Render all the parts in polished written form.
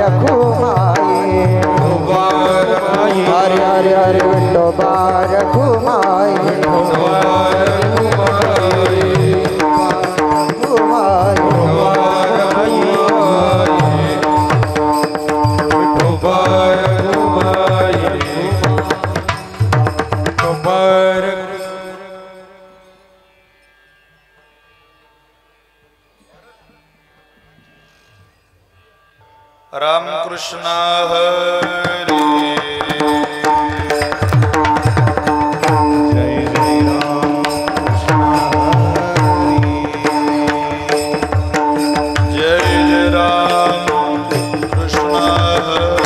रखुमाई हरे हरे हरे विठोबा रखुमाई राम कृष्ण हरे जय जय राम कृष्ण हरे जय जय राम कृष्ण हरे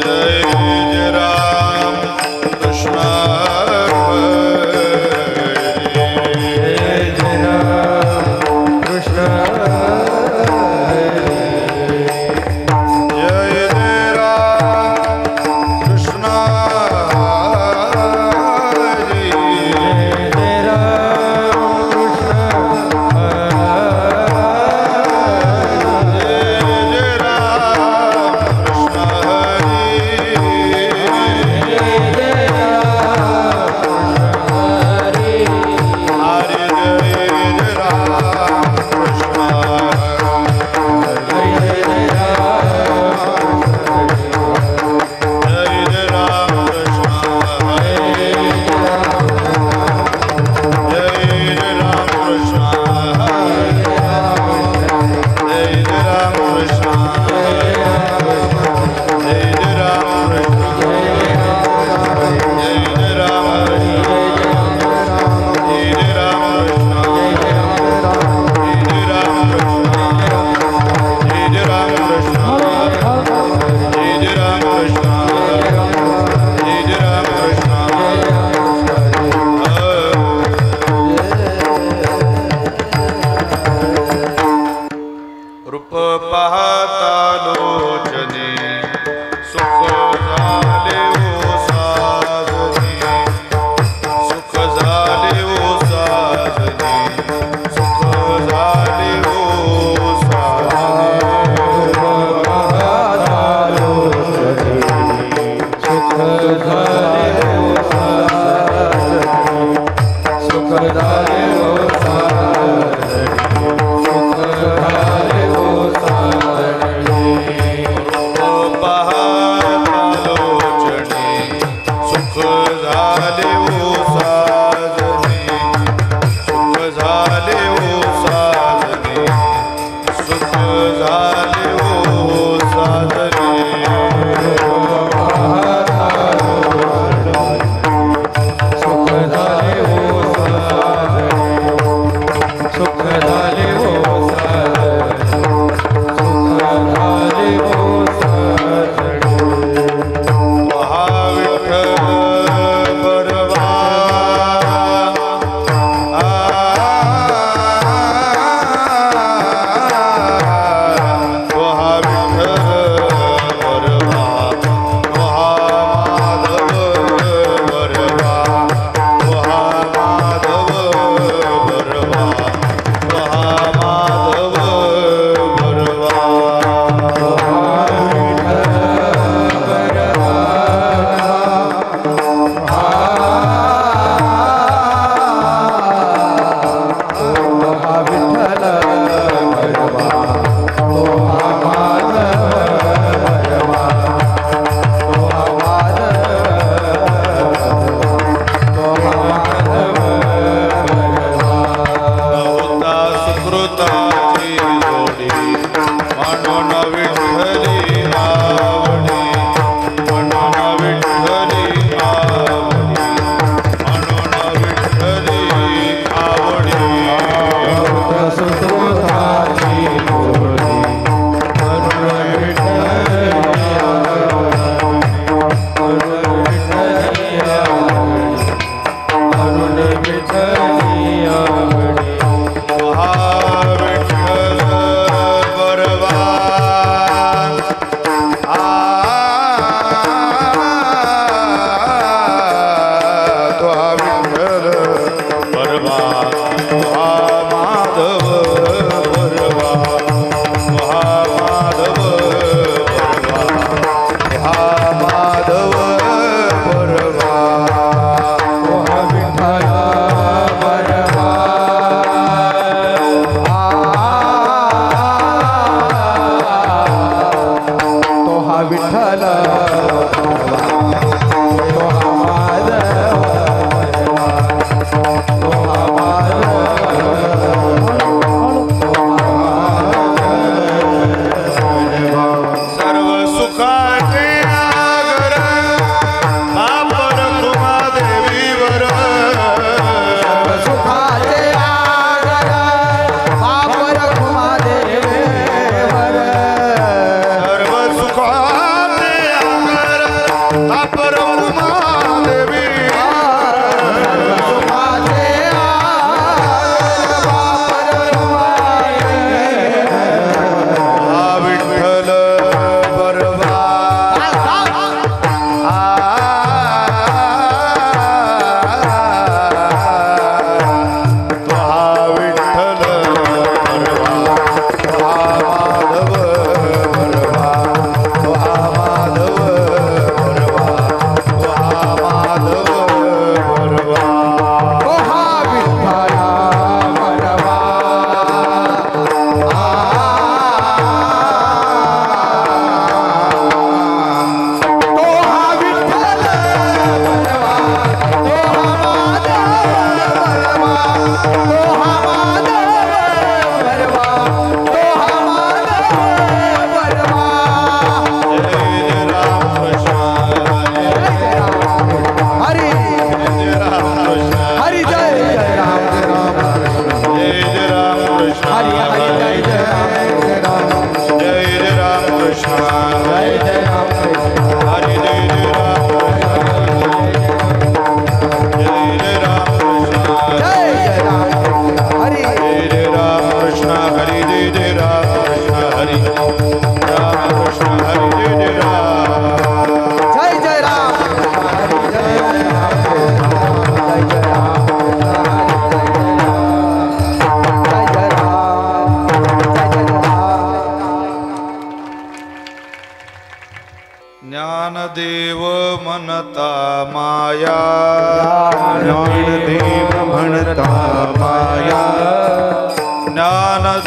जय जय राम कृष्ण हरे जय जय राम कृष्ण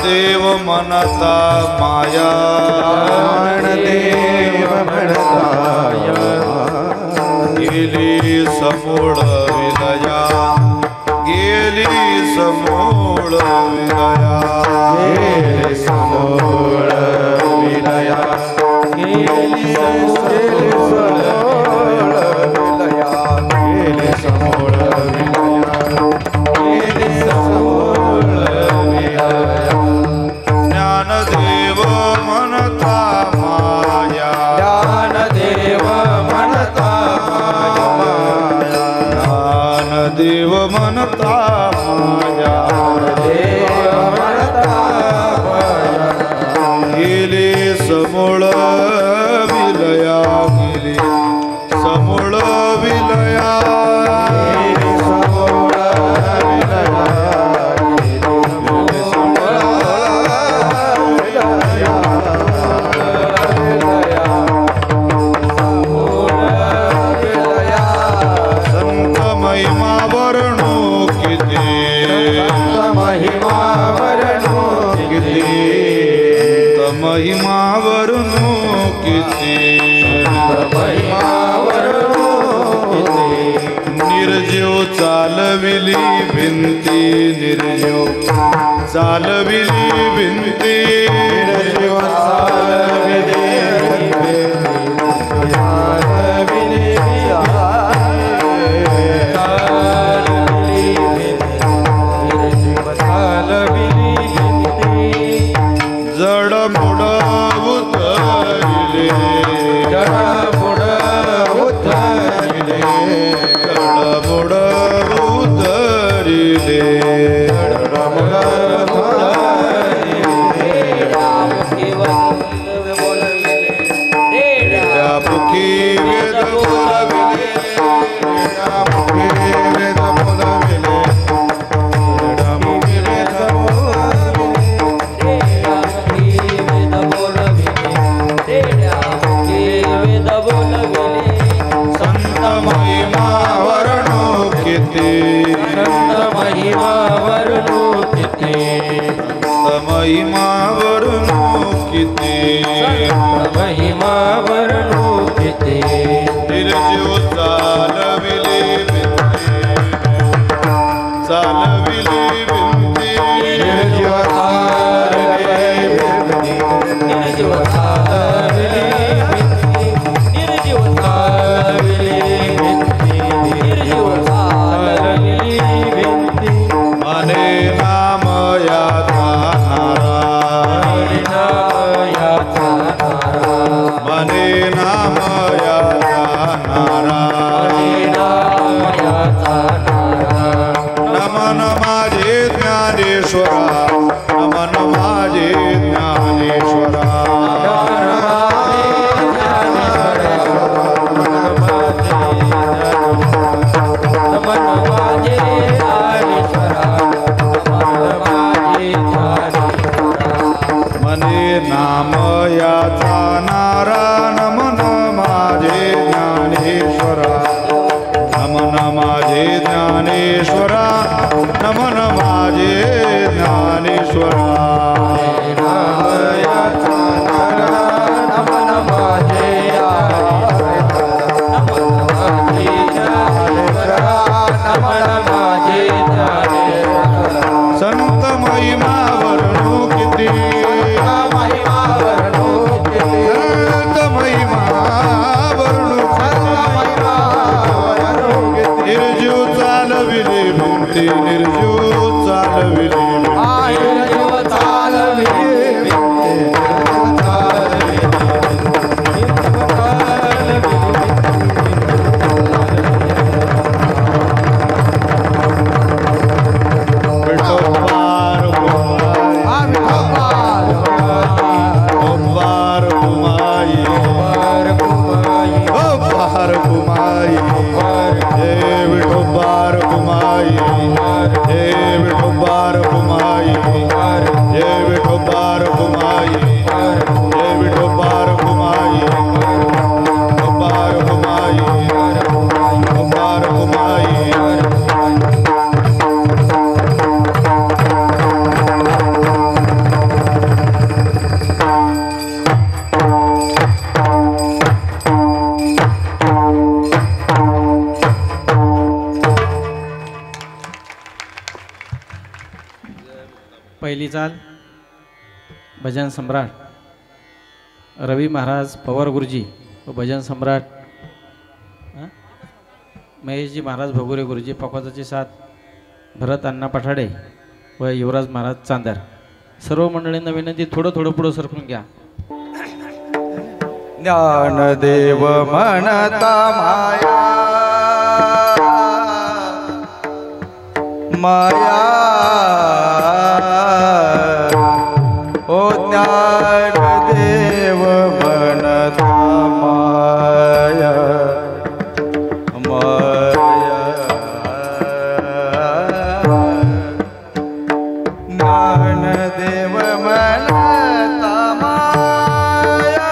ज्ञानदेव म्हणता माया ज्ञानदेव म्हणता गेली समूळ विलया गेली समूळ विलया गेली समूळ विलया गेली समूळ विलया गेली समूळ विलया ज्ञानदेव म्हणता माया ज्ञानदेव म्हणता ज्ञानदेव म्हणता माया देव म्हणता गेली समूळ विलया गेली समूळ विलया समूळ विलया संत महिमा वर्णू किती महिमा वर्णो किती महिमा वर्णू किती महिमा वर्णो किती निर्जीव चालविली भिंती निर्जीव चालविली भिंती निर्जीव चालविली जडमुड उतरिले जडमुड उतरिले जडमुड उतरिले मुखी वेद बोलविले मुखी वेद बोलविले मुखी वेद संत महिमा वर्णो किती महिमा वर्णो किती संत महिमा वर्णो किती महिमा वर्णो किती निर्जीव चालविले भिंती चालविले भिंती निर्जीव चालविले भिंती निर्जीव चालविले भिंती निर्जीव चालविले भिंती निर्जीव चालविले भिंती मने नाम याचा नारायणायाचा मने नाम याचा नारायणायाचा नमन माझे ज्ञानेश्वरा नमन माझे ज्ञानेश्वरा मने नाम याचा नारा नमन माझे ज्ञानेश्वरा नमन माझे ज्ञानेश्वरा नमन माझे ज्ञानेश्वरा संत महिमा वर्णो किती संत महिमा वर्णो निर्जीव चालविले भिंती निर्जीव चालविले कुमाई हे विठोबार कुमाई पहिली चाल भजन सम्राट रवी महाराज पवार गुरुजी व भजन सम्राट महेशजी महाराज भगुरे गुरुजी पकवाजाची साथ भरत अण्णा पठाडे व युवराज महाराज चांदर सर्व मंडळींना विनंती थोडं पुढं सरकून घ्या. ज्ञानदेव म्हणता माया माया ओ ज्ञानदेव म्हणता माया माया ज्ञानदेव म्हणता माया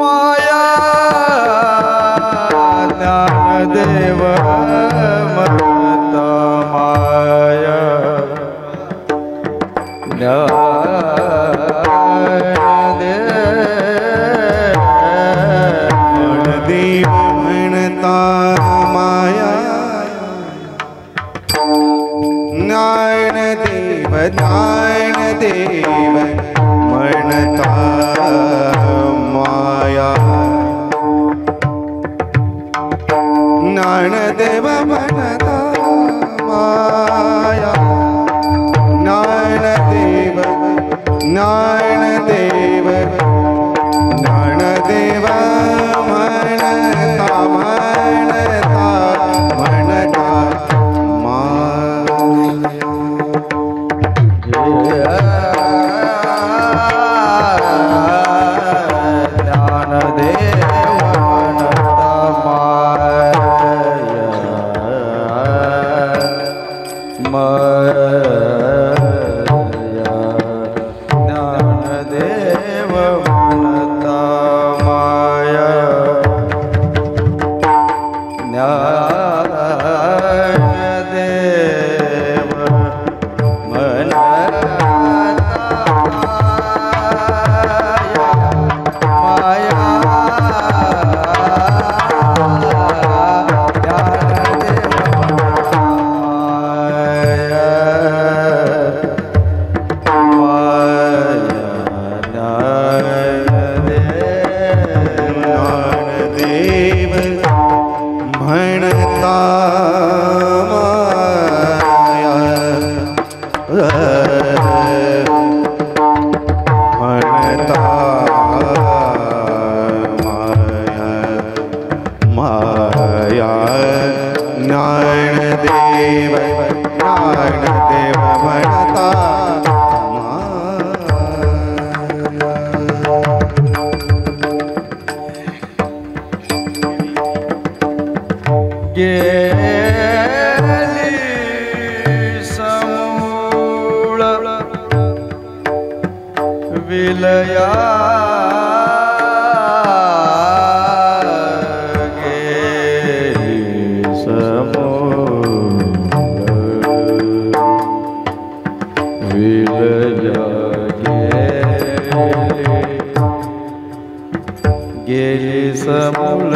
माया ज्ञानदेव म्हणता माया ज्ञानदेव म्हणता माया ज्ञानदेव ज्ञानदेव म्हणता माया ज्ञानदेव म्हणता माया ज्ञानदेव ज्ञानदेव ज्ञानदेव म्हणता म्हणता म्हणता विलया गेली समूल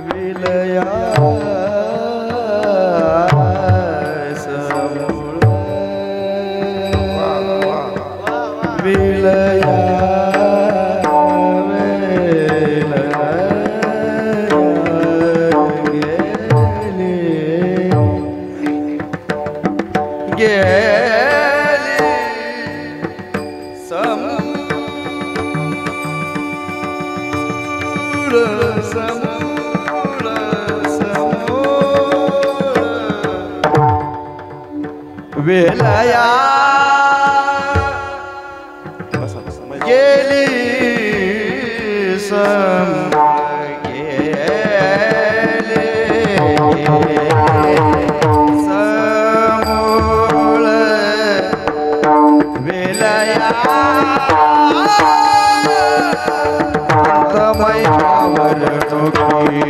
विलया समूल विलया विलया गेली सम गेली समूळ विलया तमयावर टोकी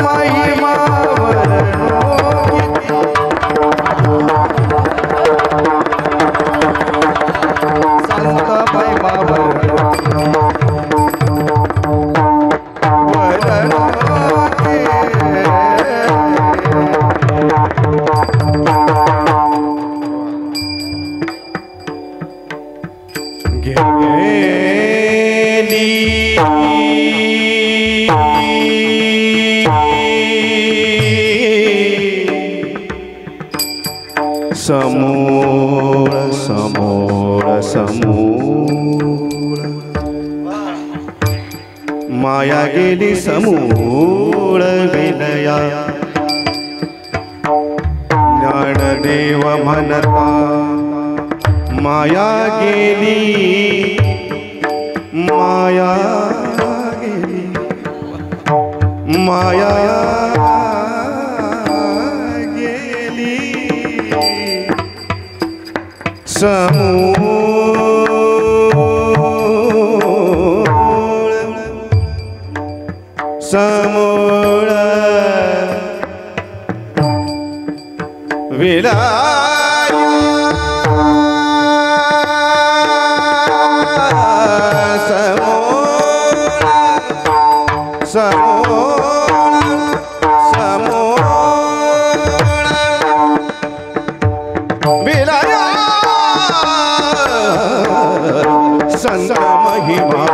महिमा समूळ समूळ समूळ माया गेली समूळ विलया ज्ञानदेव म्हणता माया गेली माया गेली माया गेली समूळ समूळ विलया संत महिमा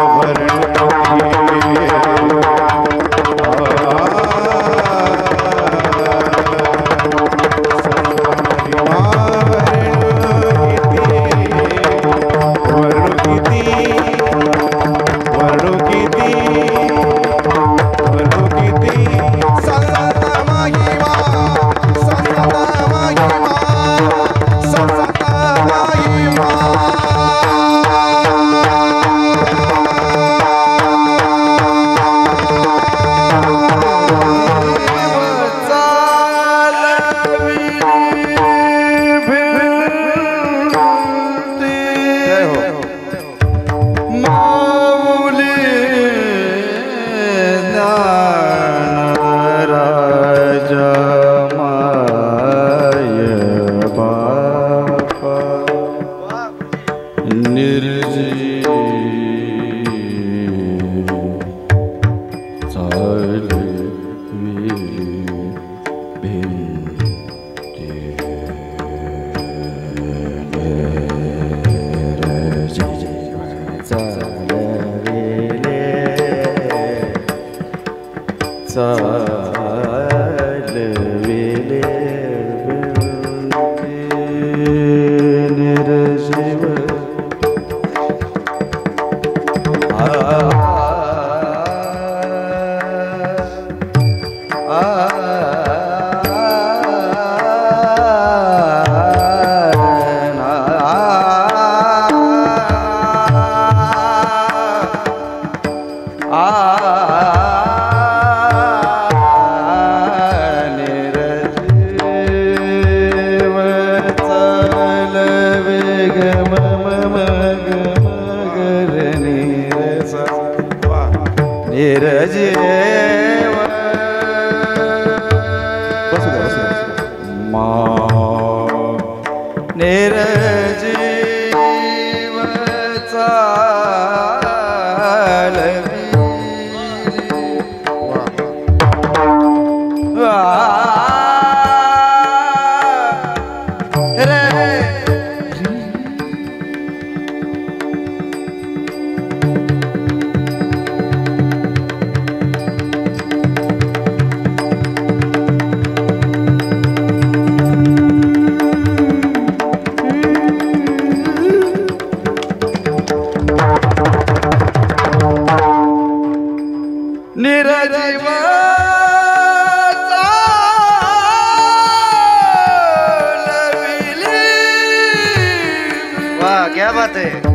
क्या बात है।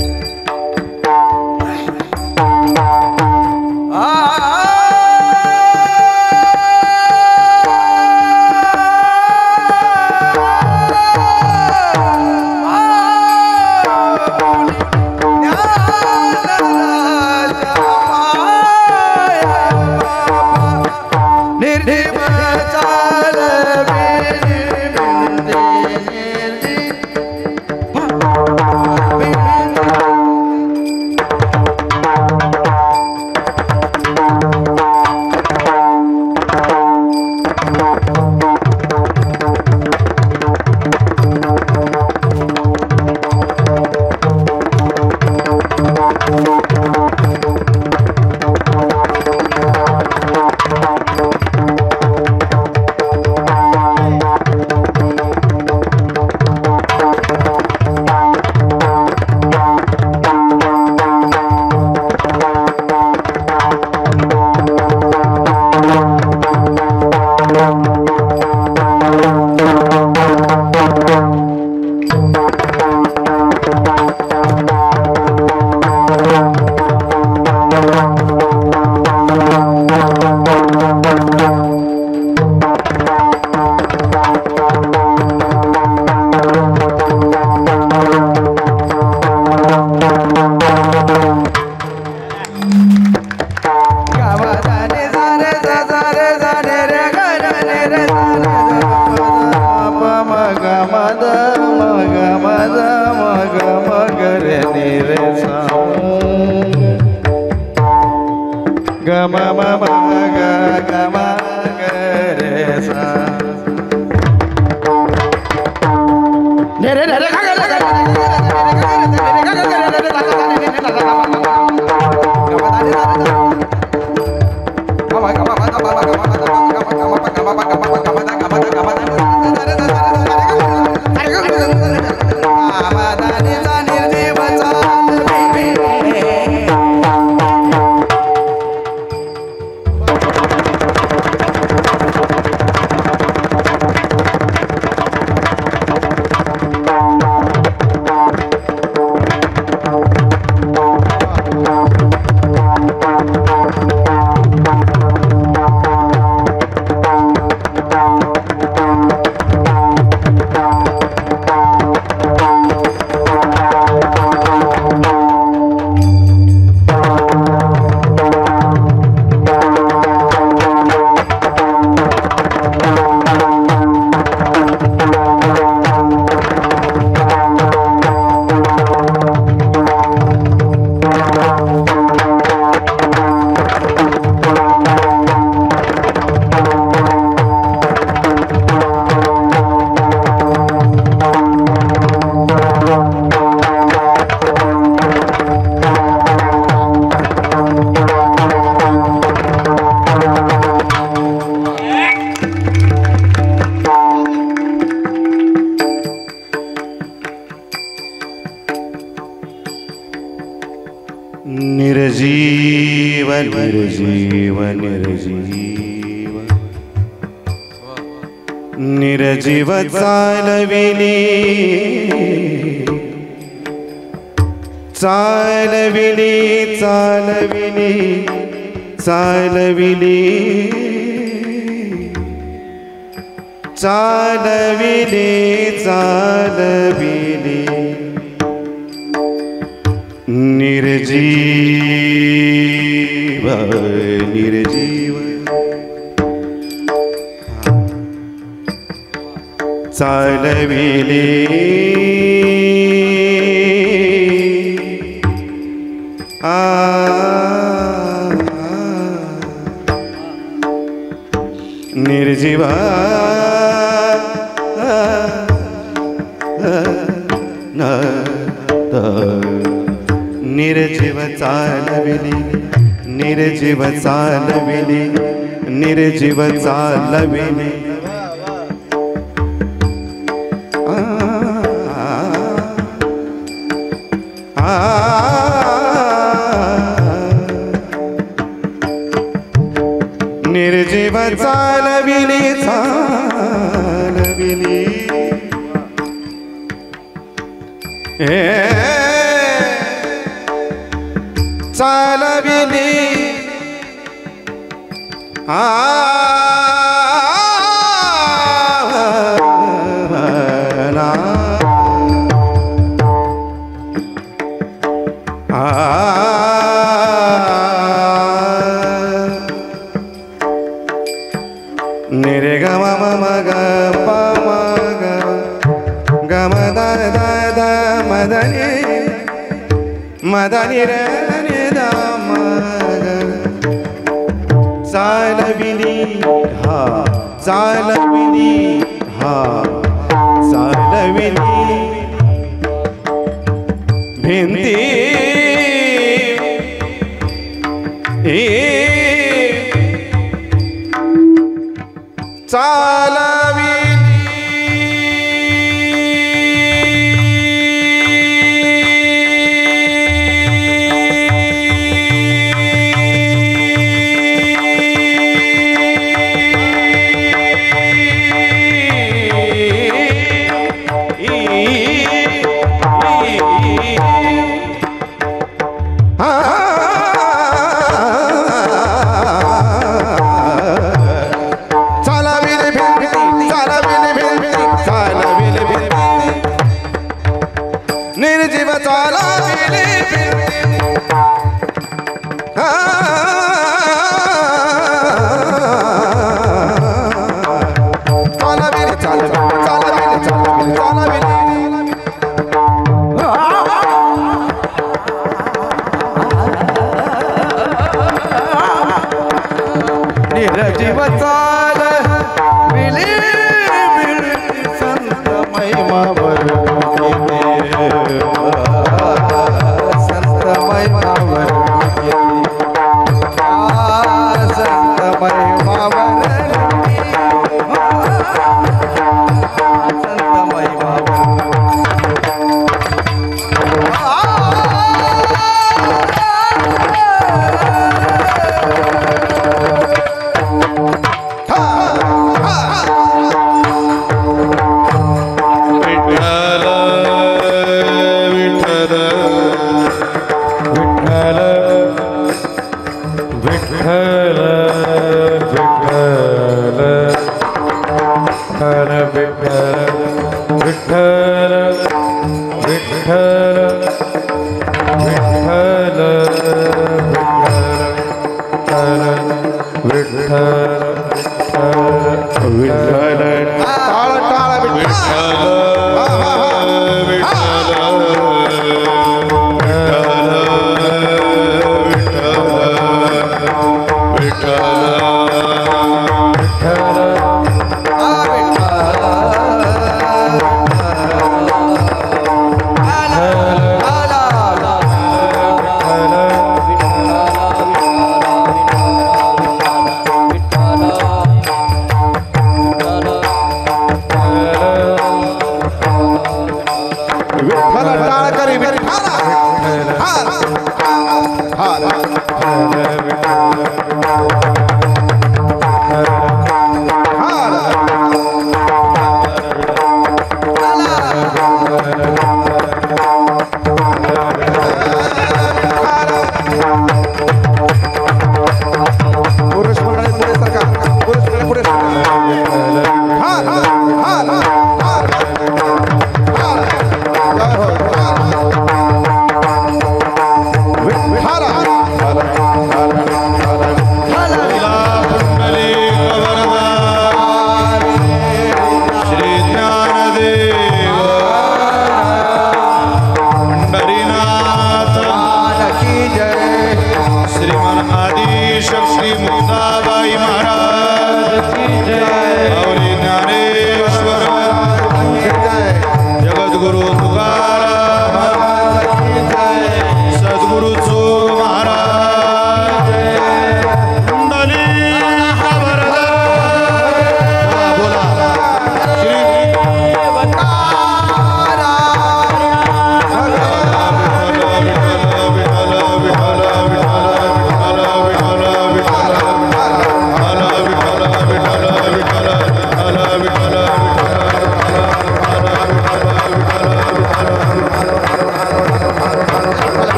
निर्जीव निर्जीव निर्जीव निर्जीव चालविली चालविली चालविली चालविली चालविली चालविली निर्जीव निर्जीव चालविली निर्जीव निर्जीव चालविली निर्जीव चालविली निर्जीव चालविली निर्जीव चालविली चालविली चालविली निरे ग म म ग प म ग ग म द द द म द नि म द नि रे नि द म ग चालविली हा चालविली हा चालविली भिंती निर्जीव चालविली चालविली चालविली चालविली चालविली निर्जीव चालविली संत महिमा संत महिमा संत महिमा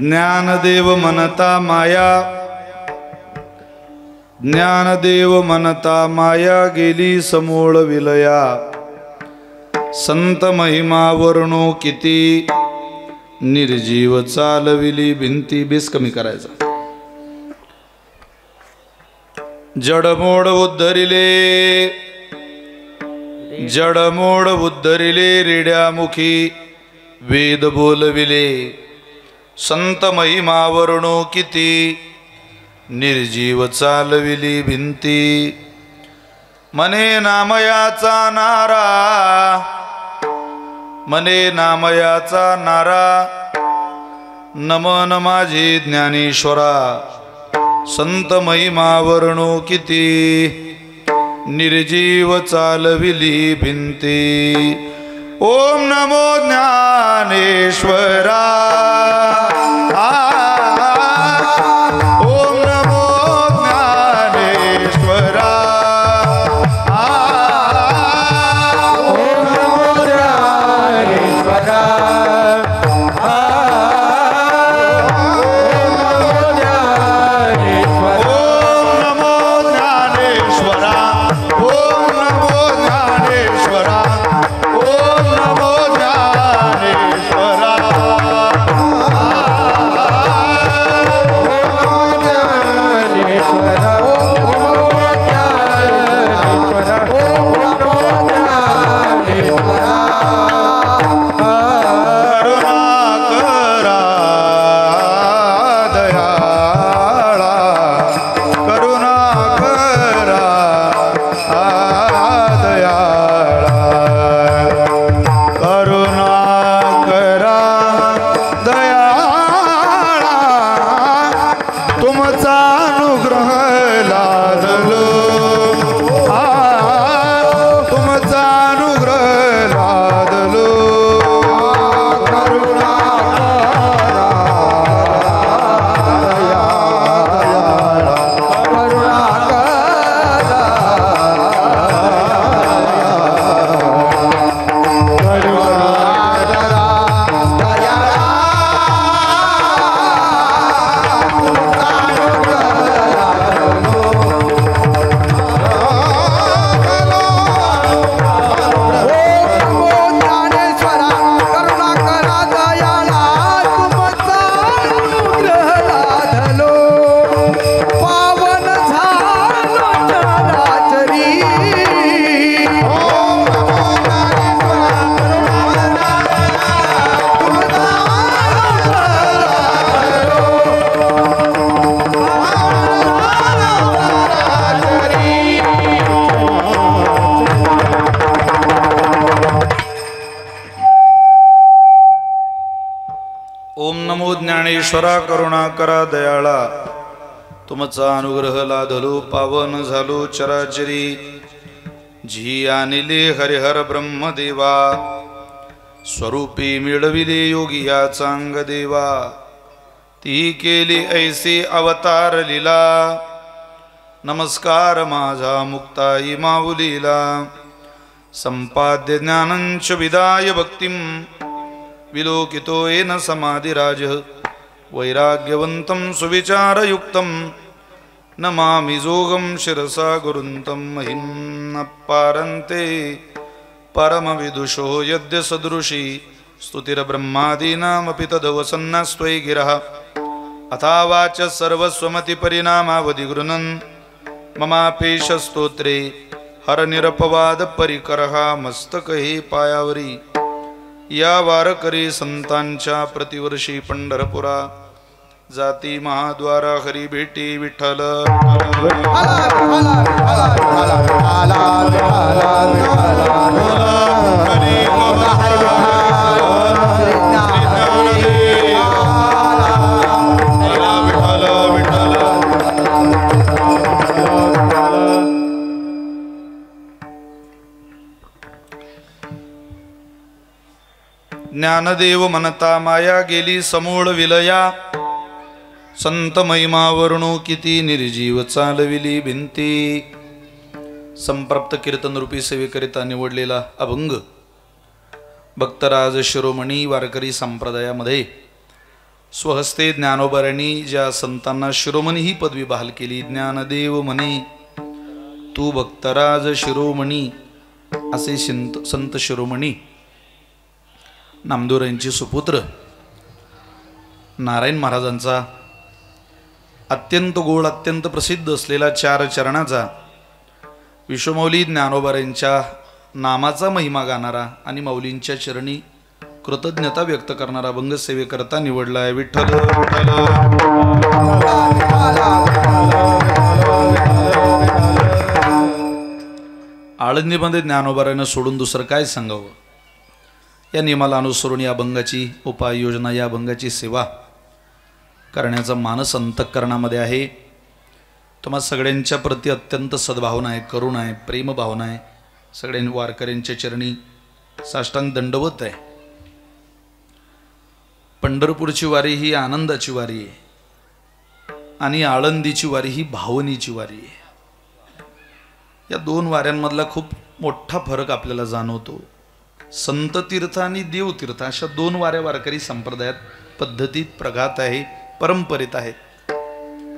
ज्ञानदेव म्हणता माया, ज्ञानदेव म्हणता माया गेली समूळ विलया, संत महिमा वर्णो किती निर्जीव चालविली भिंती. बेस कमी करायचा. जडमोड उद्धरिले, जडमोड उद्धरिले रेड्यामुखी वेद बोलविले, संत महिमा वर्णो किती निर्जीव चालविली भिंती. मने नामयाचा नारा, मने नामयाचा नारा, नमन माझे ज्ञानेश्वरा, संत महिमा वर्णो किती निर्जीव चालविली भिंती. ओम नमो ज्ञानेश्वरा, ओम नमो ज्ञानेश्वरा, ओम नमो ज्ञानेश्वरा, ओम नमो ज्ञानेश्वरा, ओम नमो ज्ञानेश्वरा, ओम नमो ज्ञानेश्वरा. ओम नमो ज्ञानेश्वरा करुणाकरा दयाळा तुमचा अनुग्रह लाधलो पावन झालो चराचरी जी आणिले हरिहर ब्रह्मदेवा स्वरूपी मिळविले योगी या चांग देवा ती केली ऐसे अवतार लीला नमस्कार माझा मुक्ताई माऊलीला संपाद्य ज्ञानंच विदाय भक्तिं विलोकितो येन समाधिराज वैराग्यवन्तं सुविचारयुक्तं नमामि जोगं शिरसा गुरुन्तं महिम्नपारन्ते परमविदुषो यद्य सदृशी स्तुतिर्ब्रह्मादीनामपि तदवसन्नस्त्वयि गिरः अथावाच सर्वस्वमतिपरिणामावधि गृह्णन् ममापेश स्तोत्रे हरनिरपवाद परिकरः मस्तकहि पायावरी या वारकरी संतांच्या प्रतिवर्षी पंढरपुरा जाती महाद्वारा हरी भेटी विठ्ठल ज्ञानदेव म्हणता माया गेली समूळ विलया संत महिमा वर्णू किती निर्जीव चालविली भिंती संप्राप्त कीर्तन रूपी सेवेकरिता निवडलेला अभंग भक्तराज शिरोमणी वारकरी संप्रदायामध्ये स्वहस्ते ज्ञानोबारांनी ज्या संतांना शिरोमणी ही पदवी बहाल केली ज्ञानदेव म्हणे तू भक्तराज शिरोमणी असे संत शिरोमणी नामदेवरायांचे सुपुत्र नारायण महाराजांचा अत्यंत गोड अत्यंत प्रसिद्ध असलेला 4 चरणाचा विश्वमौली ज्ञानोबारांच्या नामाचा महिमा गाणारा आणि मौलींच्या चरणी कृतज्ञता व्यक्त करणारा अभंग सेवेकरता निवडला आहे विठ्ठल आळंदीमध्ये ज्ञानोबारांना सोडून दुसरं काय सांगावं या नियमाला अनुसरून या अभंगाची उपाययोजना या अभंगाची सेवा करण्याचा मानस अंतःकरणामध्ये आहे तुम्हा सगळ्यांच्या प्रती अत्यंत सद्भावना आहे करुणा आहे प्रेम भावना आहे सगळ्यांनी वारकऱ्यांच्या चरणी साष्टांग दंडवत आहे पंढरपूरची वारी ही आनंदाची वारी आहे आणि आळंदीची वारी ही भावनेची वारी आहे या 2 वाऱ्यांमधला खूप मोठा फरक आपल्याला जाणवतो संत तीर्थ आणि देवतीर्थ अशा 2 वाऱ्या वारकरी संप्रदायात पद्धतीत प्रघात आहे परंपरेत आहेत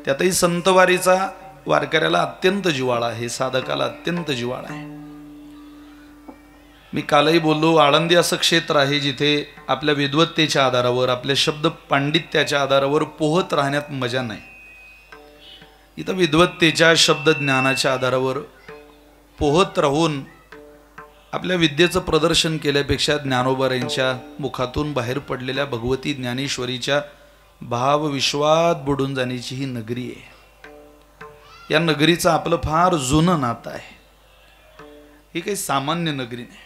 त्यातही संतवारीचा वारकऱ्याला अत्यंत जिव्हाळा आहे साधकाला अत्यंत जिव्हाळा आहे मी कालही बोललो आळंदी असं क्षेत्र आहे जिथे आपल्या विद्वत्तेच्या आधारावर आपल्या शब्द पांडित्याच्या आधारावर पोहत राहण्यात मजा नाही इथं विद्वत्तेच्या शब्द ज्ञानाच्या आधारावर पोहत राहून आपल्या विद्येचं प्रदर्शन केल्यापेक्षा ज्ञानोबारांच्या मुखातून बाहेर पडलेल्या भगवती ज्ञानेश्वरीच्या भाव विश्वात बुडून जाण्याची ही नगरी आहे या नगरीचं आपलं फार जुनं नातं आहे ही काही सामान्य नगरी नाही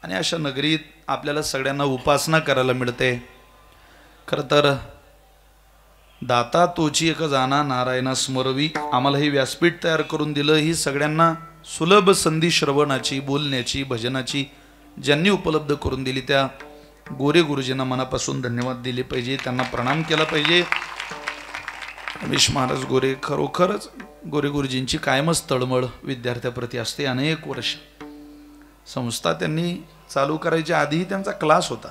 आणि अशा नगरीत आपल्याला सगळ्यांना उपासना करायला मिळते खरं तर दाता तोची एक जाना नारायणा स्मरवी आम्हाला हे व्यासपीठ तयार करून दिलं ही सगळ्यांना सुलभ संधी श्रवणाची बोलण्याची भजनाची ज्यांनी उपलब्ध करून दिली त्या गोरे गुरुजींना मनापासून धन्यवाद दिले पाहिजे त्यांना प्रणाम केला पाहिजे रमेश महाराज गोरे खरोखरच गोरे गुरुजींची कायमच तळमळ विद्यार्थ्याप्रती असते अनेक वर्ष संस्था त्यांनी चालू करायच्या आधीही त्यांचा क्लास होता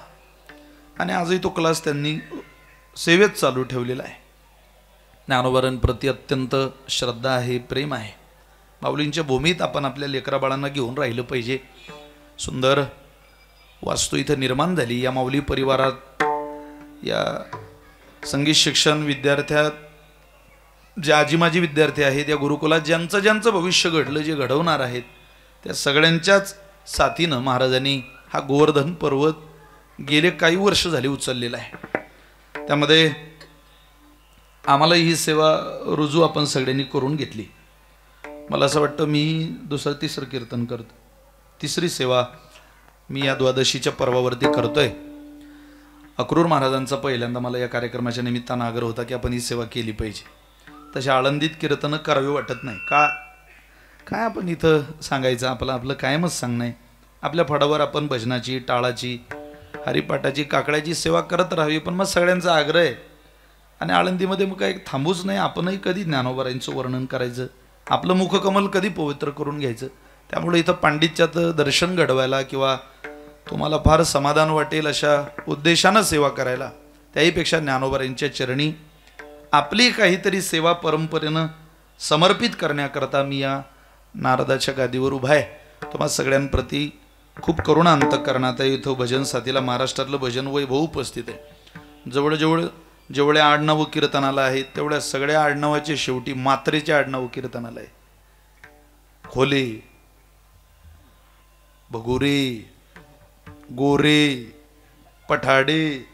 आणि आजही तो क्लास त्यांनी सेवेत चालू ठेवलेला आहे ज्ञानोबारांप्रती अत्यंत श्रद्धा आहे प्रेम आहे माऊलींच्या भूमीत आपण आपल्या लेकराबाळांना घेऊन राहिलं पाहिजे सुंदर वास्तू इथं निर्माण झाली या माऊली परिवारात या संगीत शिक्षण विद्यार्थ्यात जे आजी माजी विद्यार्थी आहेत या गुरुकुलात ज्यांचं ज्यांचं भविष्य घडलं जे घडवणार आहेत त्या सगळ्यांच्याच साथीनं महाराजांनी हा गोवर्धन पर्वत गेले काही वर्ष झाली उचललेला आहे त्यामध्ये आम्हाला ही सेवा रुजू आपण सगळ्यांनी करून घेतली मला असं वाटतं मी दुसरं तिसरं कीर्तन करतो तिसरी सेवा मी या द्वादशीच्या पर्वावरती करतोय अक्रूर महाराजांचा पहिल्यांदा मला या कार्यक्रमाच्या निमित्तानं आग्रह होता की आपण ही सेवा केली पाहिजे. तशी आळंदीत कीर्तनं करावी वाटत नाही का, काय आपण इथं सांगायचं, आपलं कायमच सांगणं आहे. आपल्या फडावर आपण भजनाची, टाळाची, हरिपाठाची, काकड्याची सेवा करत राहावी. पण मग सगळ्यांचा आग्रह आहे आणि आळंदीमध्ये मग काही थांबूच नाही. आपणही कधी ज्ञानोबारांचं वर्णन करायचं, आपलं मुखकमल कधी पवित्र करून घ्यायचं. त्यामुळे इथं पांडित्यात दर्शन घडवायला किंवा तुम्हाला फार समाधान वाटेल अशा उद्देशानं सेवा करायला, त्याहीपेक्षा ज्ञानोबारांच्या चरणी आपली काहीतरी सेवा परंपरेनं समर्पित करण्याकरता मी या नारदाच्या गादीवर उभा आहे. तुम्हा सगळ्यांप्रती खूप करुणा अंतःकरणात आहे. इथं भजन साथीला महाराष्ट्रातलं भजन वैभव उपस्थित आहे. जेवढे आडनाव कीर्तनाला आहेत तेवढ्या सगळ्या आडनावाचे शेवटी मात्रेचे आडनाव कीर्तनाला आहे. खोले, भगुरे, गोरे, पठाडे,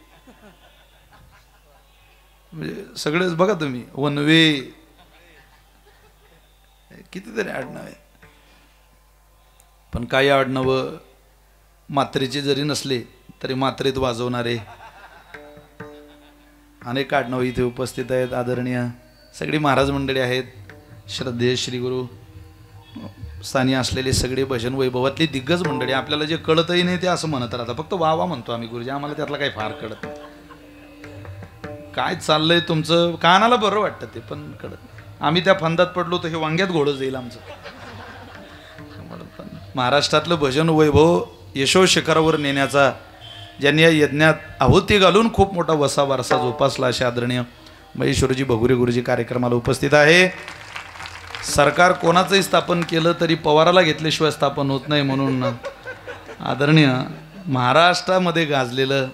म्हणजे सगळेच बघा तुम्ही, वनवे, कितीतरी आडनाव आहे. पण काही आडनाव मात्रेचे जरी नसले तरी मात्रेत वाजवणारे अनेक आडनाव इथे उपस्थित आहेत. आदरणीय सगळी महाराज मंडळी आहेत. श्रद्धेय श्री गुरु स्थानी असलेले सगळे भजन वैभवातली दिग्गज मंडळी. आपल्याला जे कळतही नाही ते असं म्हणत राहतात, फक्त वा वा म्हणतो आम्ही गुरुजी, आम्हाला त्यातला काही फार कळत नाही. काय चाललंय तुमचं कानाला बरं वाटतं ते पण कळत नाही. आम्ही त्या फंदात पडलो तर हे वांग्यात घोडं जाईल आमचं. महाराष्ट्रातलं भजन वैभव यशो शिखरावर नेण्याचा ज्यांनी या यज्ञात आहुती घालून खूप मोठा वसा वारसा जोपासला असे आदरणीय महेश्वरजी भगुरे गुरुजी कार्यक्रमाला उपस्थित आहे. सरकार कोणाचंही स्थापन केलं तरी पवाराला घेतल्याशिवाय स्थापन होत नाही. म्हणून आदरणीय महाराष्ट्रामध्ये गाजलेलं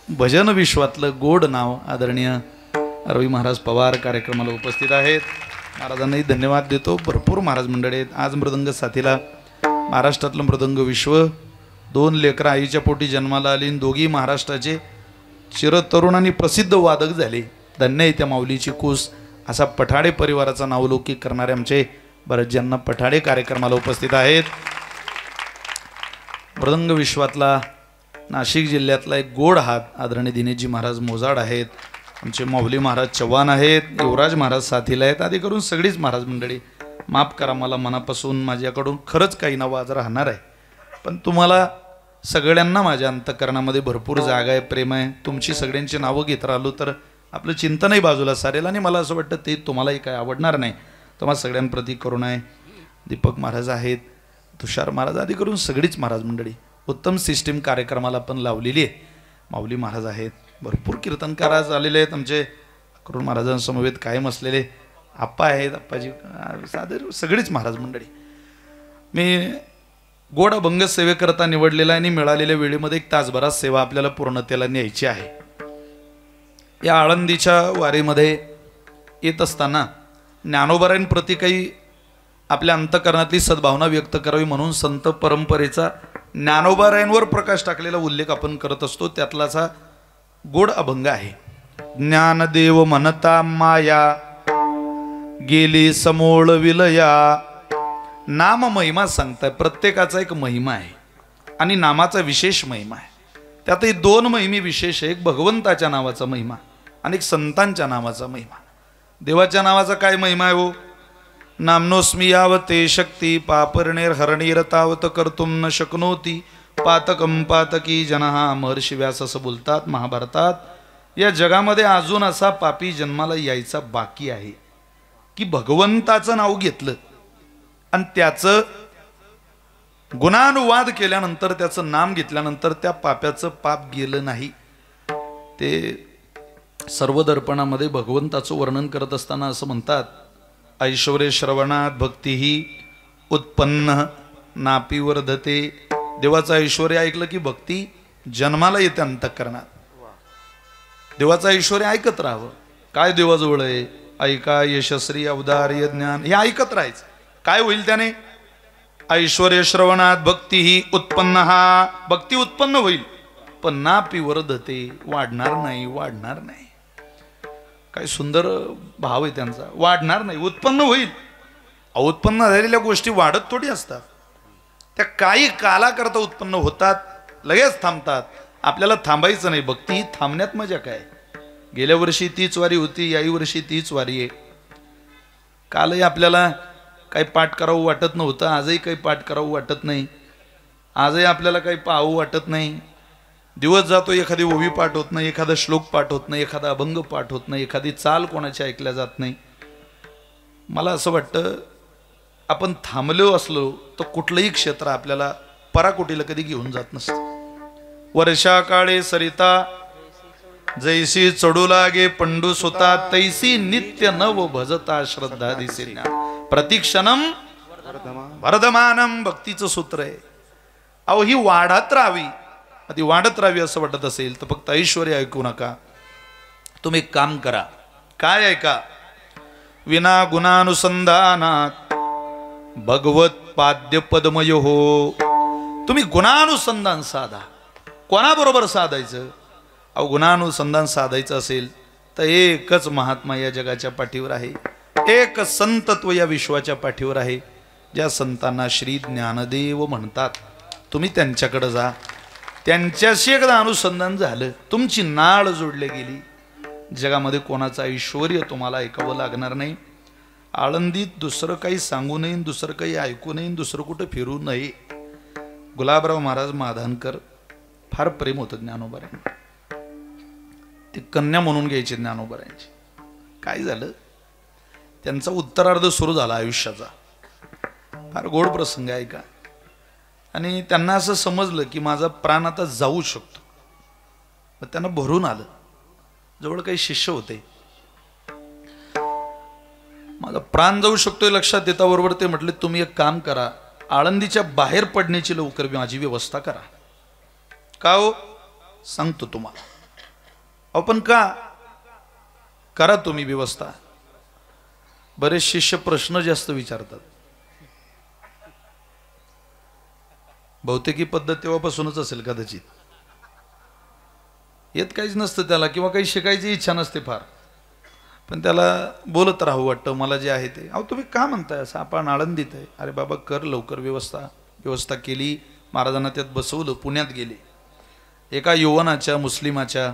भजन विश्वातलं गोड नाव आदरणीय रवी महाराज पवार कार्यक्रमाला उपस्थित आहेत. महाराजांनाही धन्यवाद देतो. भरपूर महाराज मंडळी आहेत. आज मृदंग साथीला महाराष्ट्रातलं मृदंग विश्व, 2 लेकरं आईच्या पोटी जन्माला आली, दोघी महाराष्ट्राचे चिरतरुण आणि प्रसिद्ध वादक झाले. धन्य आहे त्या माऊलीची कूस. असा पठाडे परिवाराचा नावलौकिक करणारे आमचे बरेच ज्यांना पठाडे कार्यक्रमाला उपस्थित आहेत. मृदंग विश्वातला नाशिक जिल्ह्यातला एक गोड हात आदरणीय दिनेशजी महाराज मोजाड आहेत. आमचे माऊली महाराज चव्हाण आहेत. युवराज महाराज साथीला आहेत. आधी करून सगळीच महाराज मंडळी माफ करा, मला मनापासून माझ्याकडून खरंच काही नावं आज राहणार आहे. पण तुम्हाला सगळ्यांना माझ्या अंतःकरणामध्ये भरपूर जागा आहे, प्रेम आहे. तुमची सगळ्यांची नावं घेत राहिलो तर आपलं चिंतनही बाजूला सारेल आणि मला असं वाटतं ते तुम्हालाही काय आवडणार नाही. तुम्हाला सगळ्यांप्रती करुणा आहे. दीपक महाराज आहेत, तुषार महाराज, आधी करून सगळीच महाराज मंडळी उत्तम सिस्टीम कार्यक्रमाला पण लावलेली आहे. माऊली महाराज आहेत. भरपूर कीर्तनकार आज आलेले आहेत. आमचे अक्रूर महाराजांसमवेत कायम असलेले आप्पा आहेत, आप्पाजी सादर सगळीच महाराज मंडळी. मी गोड अभंग सेवेकरता निवडलेला आणि मिळालेल्या वेळेमध्ये 1 तासभरात सेवा आपल्याला पूर्णतेला न्यायची आहे. या आळंदीच्या वारीमध्ये येत असताना ज्ञानोबारांप्रती काही आपल्या अंतःकरणातली सद्भावना व्यक्त करावी म्हणून संत परंपरेचा ज्ञानोबारायांवर प्रकाश टाकलेला उल्लेख आपण करत असतो. त्यातलाच हा गोड अभंग आहे. ज्ञानदेव म्हणता माया गेली समोळ विलया. नाम महिमा सांगताय. प्रत्येकाचा एक महिमा आहे आणि नामाचा विशेष महिमा आहे. त्यातही 2 महिमी विशेष आहे. एक भगवंताच्या नावाचा महिमा आणि एक संतांच्या नावाचा महिमा. देवाच्या नावाचा काय महिमा आहे हो? नामनोस्मी यावते शक्ती पापर्णेर हरणीर तावत कर्तुम न शक्नोती पातकं पातकी जनहा. महर्षी व्यास असं बोलतात महाभारतात. या जगामध्ये अजून असा पापी जन्माला यायचा बाकी आहे की भगवंताचं नाव घेतलं आणि त्याचं गुणानुवाद केल्यानंतर, त्याचं नाम घेतल्यानंतर त्या पाप्याचं पाप गेलं नाही. ते सर्व दर्पणामध्ये भगवंताचं वर्णन करत असताना असं म्हणतात, ऐश्वर्य श्रवणात भक्तीही उत्पन्न नापी वर्धते. देवाचं ऐश्वर्य ऐकलं की भक्ती जन्माला येते अंतःकरणात. देवाचं ऐश्वर्य ऐकत राहावं. काय देवाजवळ आहे? ऐका यशस्वी अवदार्य ज्ञान. हे ऐकत राहायचं. काय होईल त्याने? ऐश्वर्य श्रवणात भक्तीही उत्पन्न. हा भक्ती उत्पन्न होईल पण नापी वर्धते, वाढणार नाही, वाढणार नाही. काय सुंदर भाव आहे त्यांचा. वाढणार नाही, उत्पन्न होईल. उत्पन्न झालेल्या गोष्टी वाढत थोडी असतात. त्या काही कालाकरता उत्पन्न होतात, लगेच थांबतात. आपल्याला थांबायचं नाही. भक्ती थांबण्यात मजा काय. गेल्या वर्षी तीच वारी होती, याही वर्षी तीच वारी आहे. कालही आपल्याला काही पाठ करावं वाटत नव्हतं, आजही काही पाठ करावं वाटत नाही. आजही आपल्याला काही पाहू वाटत नाही. दिवस जातो, एखादी ओवी पाठ होत नाही, एखादा श्लोक पाठ होत नाही, एखादा अभंग पाठ होत नाही, एखादी चाल कोणाची ऐकल्या जात नाही. मला असं वाटतं आपण थांबलो असलो तर कुठलंही क्षेत्र आपल्याला पराकोटीला कधी घेऊन जात नसतं. वर्षा काळे सरिता जैसी चढू लागे पंडू सुता, तैसी नित्य नव भजता श्रद्धा दिसे ज्ञान. प्रतिक्षणम वर्धमानम भक्तीचं सूत्र आहे. अहो ही वाढत राहावी, ती वाढत राहावी असं वाटत असेल तर फक्त ऐश्वर्य ऐकू नका. तुम्ही एक काम करा. काय ऐका. विना गुणानुसंधानात भगवत पाद्य पद्मय हो. तुम्ही गुणानुसंधान साधा. कोणाबरोबर साधायचं. अहो गुणानुसंधान साधायचं असेल तर एकच महात्मा या जगाच्या पाठीवर आहे, एक संतत्व या विश्वाच्या पाठीवर आहे, ज्या संतांना श्री ज्ञानदेव म्हणतात. तुम्ही त्यांच्याकडे जा. त्यांच्याशी एकदा अनुसंधान झालं, तुमची नाळ जोडली गेली, जगामध्ये कोणाचं ऐश्वर्य तुम्हाला ऐकावं लागणार नाही. आळंदीत दुसरं काही सांगू नये, दुसरं काही ऐकू नये, दुसरं कुठं फिरू नये. गुलाबराव महाराज माधानकर फार प्रेम होतं ज्ञानोबारांनी. ते कन्या म्हणून घ्यायचे ज्ञानोबारांची. काय झालं, त्यांचा उत्तरार्ध सुरू झाला आयुष्याचा. फार गोड प्रसंग आहे का. आणि त्यांना असं समजलं की माझा प्राण आता जाऊ शकतो. मग त्यांना भरून आलं. जवळ काही शिष्य होते. माझा प्राण जाऊ शकतोय लक्षात येता बरोबर ते म्हटले तुम्ही एक काम करा, आळंदीच्या बाहेर पडण्याची लवकर माझी व्यवस्था करा. का हो सांगतो तुम्हाला. आपण का करा तुम्ही व्यवस्था. बरेच शिष्य प्रश्न जास्त विचारतात. बहुतेकी पद्धत तेव्हापासूनच असेल कदाचित. येत काहीच नसतं त्याला, किंवा काही शिकायची इच्छा नसते फार, पण त्याला बोलत राहू वाटतं मला जे आहे ते. अहो तुम्ही का म्हणताय असं, आपण आळंदीत आहे. अरे बाबा कर लवकर व्यवस्था केली. महाराजांना त्यात बसवलं. पुण्यात गेले. एका यौवनाच्या मुस्लिमाच्या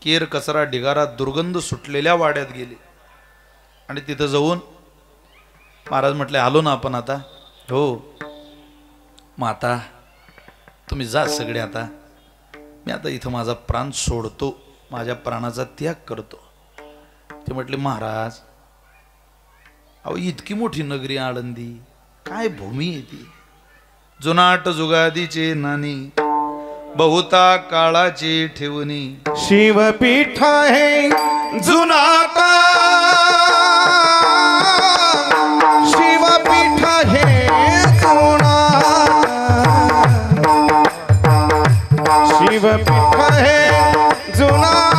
केर कचरा ढिगारा दुर्गंध सुटलेल्या वाड्यात गेले आणि तिथं जाऊन महाराज म्हटले आलो ना आपण आता. हो मग आता तुम्ही जा सगळे. आता मी आता इथं माझा प्राण सोडतो, माझ्या प्राणाचा त्याग करतो. ते म्हटले महाराज अहो इतकी मोठी नगरी आळंदी, काय भूमी आहे ती. जुनाट जुगादीचे नानी, बहुता काळाची ठेवणी. शिवपीठ आहे जुनाट, शिवपीठ हे जुनाट, शिवपीठ हे जुनाट,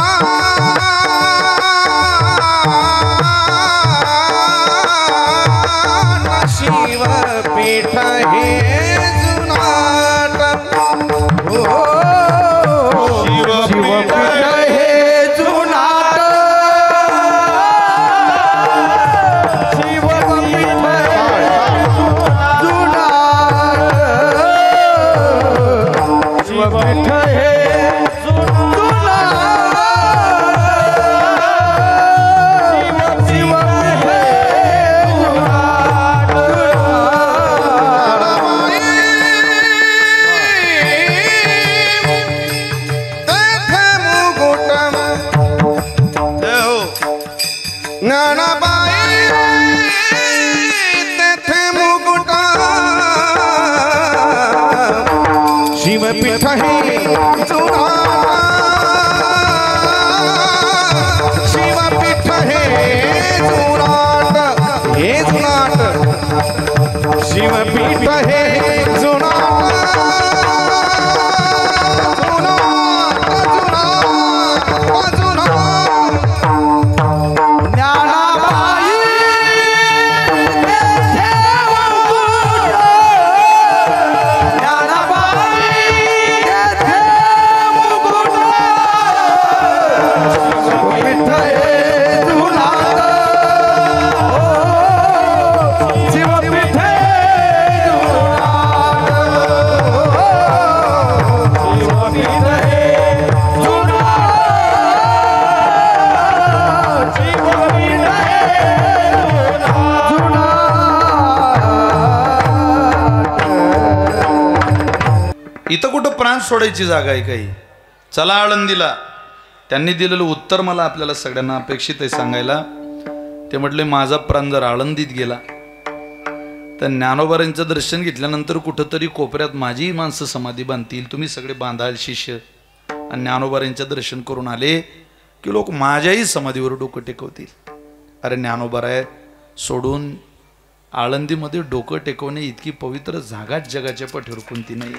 शिवपीठ हे जुनाट. हो शिवपीठ हे जुनाट, शिवपीठ हे जुनाट, हे जुनाट, शिवपीठ हे जुनाट, जुनाट, जुनाट, जुनाट. ज्ञानाबा इथं कुठं प्राण सोडायची जागा आहे काही. चला आळंदीला. त्यांनी दिलेलं उत्तर मला आपल्याला सगळ्यांना अपेक्षित आहे सांगायला. ते म्हटले माझा प्राण जर आळंदीत गेला तर ज्ञानोबारांचं दर्शन घेतल्यानंतर कुठंतरी कोपऱ्यात माझी माणसं समाधी बांधतील, तुम्ही सगळे बांधाल शिष्य. आणि ज्ञानोबारांचं दर्शन करून आले की लोक माझ्याही समाधीवर डोकं टेकवतील. अरे ज्ञानोबाराय सोडून आळंदीमध्ये डोकं टेकवणे इतकी पवित्र जागा जगाच्या पाठीवर कोणती नाही.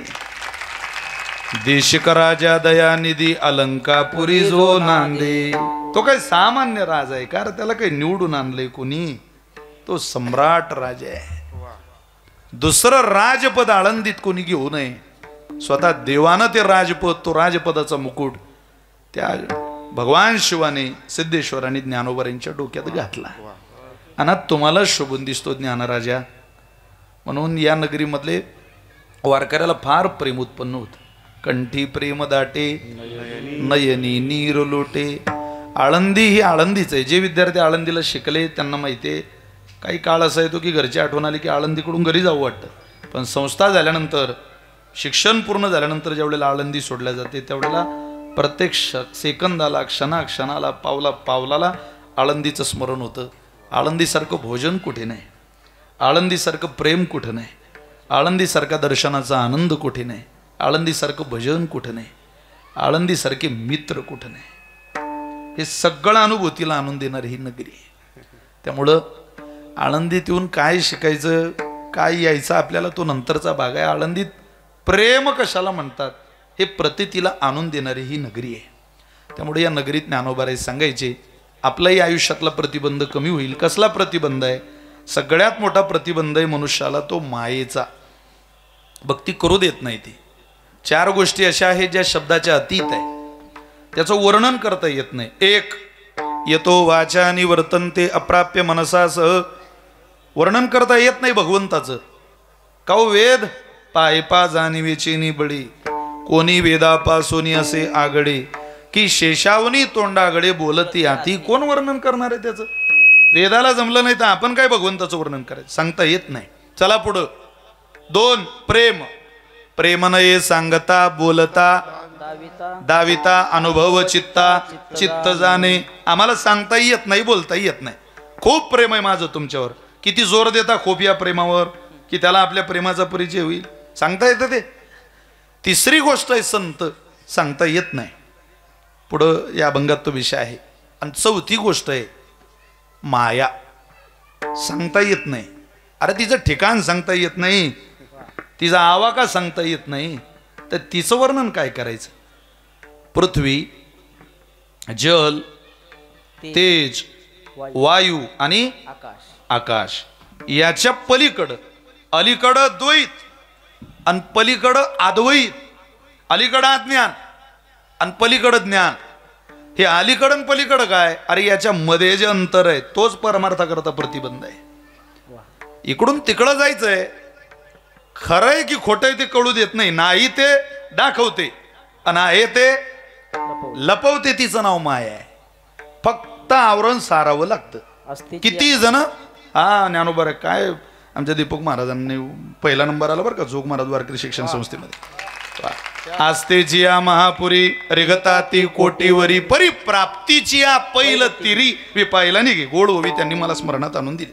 देशिक राजा दयानिधी अलंकापुरी जो नांदे. तो काही सामान्य राजा आहे का? त्याला काही निवडून आणलंय कोणी? तो सम्राट राजा आहे. दुसरं राजपद आळंदीत कोणी घेऊ नये. स्वतः देवानं ते राजपद, तो राजपदाचा मुकुट त्या भगवान शिवाने सिद्धेश्वराने ज्ञानोबारांच्या डोक्यात घातला. आणि तुम्हाला शोभून दिसतो ज्ञानराजा. म्हणून या नगरीमधले वारकऱ्याला फार प्रेम उत्पन्न होत. कंठी प्रेम दाटे नयनी नीर लोटे. आळंदी ही आळंदीच आहे. जे विद्यार्थी आळंदीला शिकले त्यांना माहिती आहे. काही काळ असा येतो की घरची आठवण आली की आळंदीकडून घरी जाऊ वाटतं. पण संस्था झाल्यानंतर, शिक्षण पूर्ण झाल्यानंतर ज्यावेळेला आळंदी सोडल्या जाते त्यावेळेला प्रत्येक सेकंदाला, क्षणाक्षणाला, पावला पावलाला आळंदीचं स्मरण होतं. आळंदीसारखं भोजन कुठे नाही, आळंदीसारखं प्रेम कुठं नाही, आळंदीसारखा दर्शनाचा आनंद कुठे नाही, आळंदीसारखं भजन कुठं नाही, आळंदीसारखे मित्र कुठं नाही. हे सगळं अनुभूतीला आणून देणारी ही नगरी आहे. त्यामुळं आळंदीत येऊन काय शिकायचं, काय यायचं आपल्याला तो नंतरचा भाग आहे. आळंदीत प्रेम कशाला म्हणतात हे प्रतीतीला आणून देणारी ही नगरी आहे. त्यामुळे या नगरीत ज्ञानोबाराय सांगायचे आपल्याही आयुष्यातला प्रतिबंध कमी होईल. कसला प्रतिबंध आहे? सगळ्यात मोठा प्रतिबंध आहे मनुष्याला तो मायेचा. भक्ती करू देत नाही. ती 4 गोष्टी अशा आहेत ज्या शब्दाच्या अतीत आहे, त्याचं वर्णन करता येत नाही. 1 यतो वाचा निवर्तन्ते अप्राप्य मनसासह. वर्णन करता येत नाही भगवंताचं. का वेद पायपा जाणीवेची निबडी, कोणी वेदापासोनी असे आगडे, की शेषावनी तोंडागडे बोलती आती. कोण वर्णन करणार आहे त्याचं? वेदाला जमलं नाही तर आपण काय भगवंताचं वर्णन करायचं? सांगता येत नाही. चला पुढं. 2 प्रेम. प्रेमनये सांगता बोलता दाविता अनुभव चित्ता चित्त जाणे. आम्हाला सांगता येत नाही, बोलता येत नाही. खूप प्रेम आहे माझं तुमच्यावर. किती जोर देता खूप या प्रेमावर की त्याला आपल्या प्रेमाचा परिचय होईल. सांगता येतं ते. 3री गोष्ट आहे संत. सांगता येत नाही. पुढं या अभंगात तो विषय आहे. आणि 4थी गोष्ट आहे माया. सांगता येत नाही. अरे तिचं ठिकाण सांगता येत नाही, तिचा आवाका सांगता येत नाही, तर तिचं वर्णन काय करायचं? पृथ्वी, जल, तेज, वायू आणि आकाश याच्या पलीकडं, अलीकडं द्वैत आणि पलीकडं अद्वैत. अलीकडं अज्ञान आणि पलीकडं ज्ञान. हे अलीकडं पलीकडं काय? अरे याच्या मध्ये जे अंतर आहे तोच परमार्थाकरता प्रतिबंध आहे. इकडून तिकडं जायचंय. खरं आहे की खोटं आहे ते कळू देत नाही. नाही ते दाखवते आणि आहे ते लपवते. तिचं नाव माया आहे. फक्त आवरण सारावं लागतं. किती जण ज्ञानोबा काय आमच्या दीपक महाराजांनी पहिला नंबर आला बरं का, जोग महाराज वारकरी शिक्षण संस्थेमध्ये. आस्तेची या महापुरी रिगता ती कोटीवरी परिप्राप्तीची या पैल तिरी. मी पाहिला नाही गे गोड ओवी त्यांनी मला स्मरणात आणून दिली.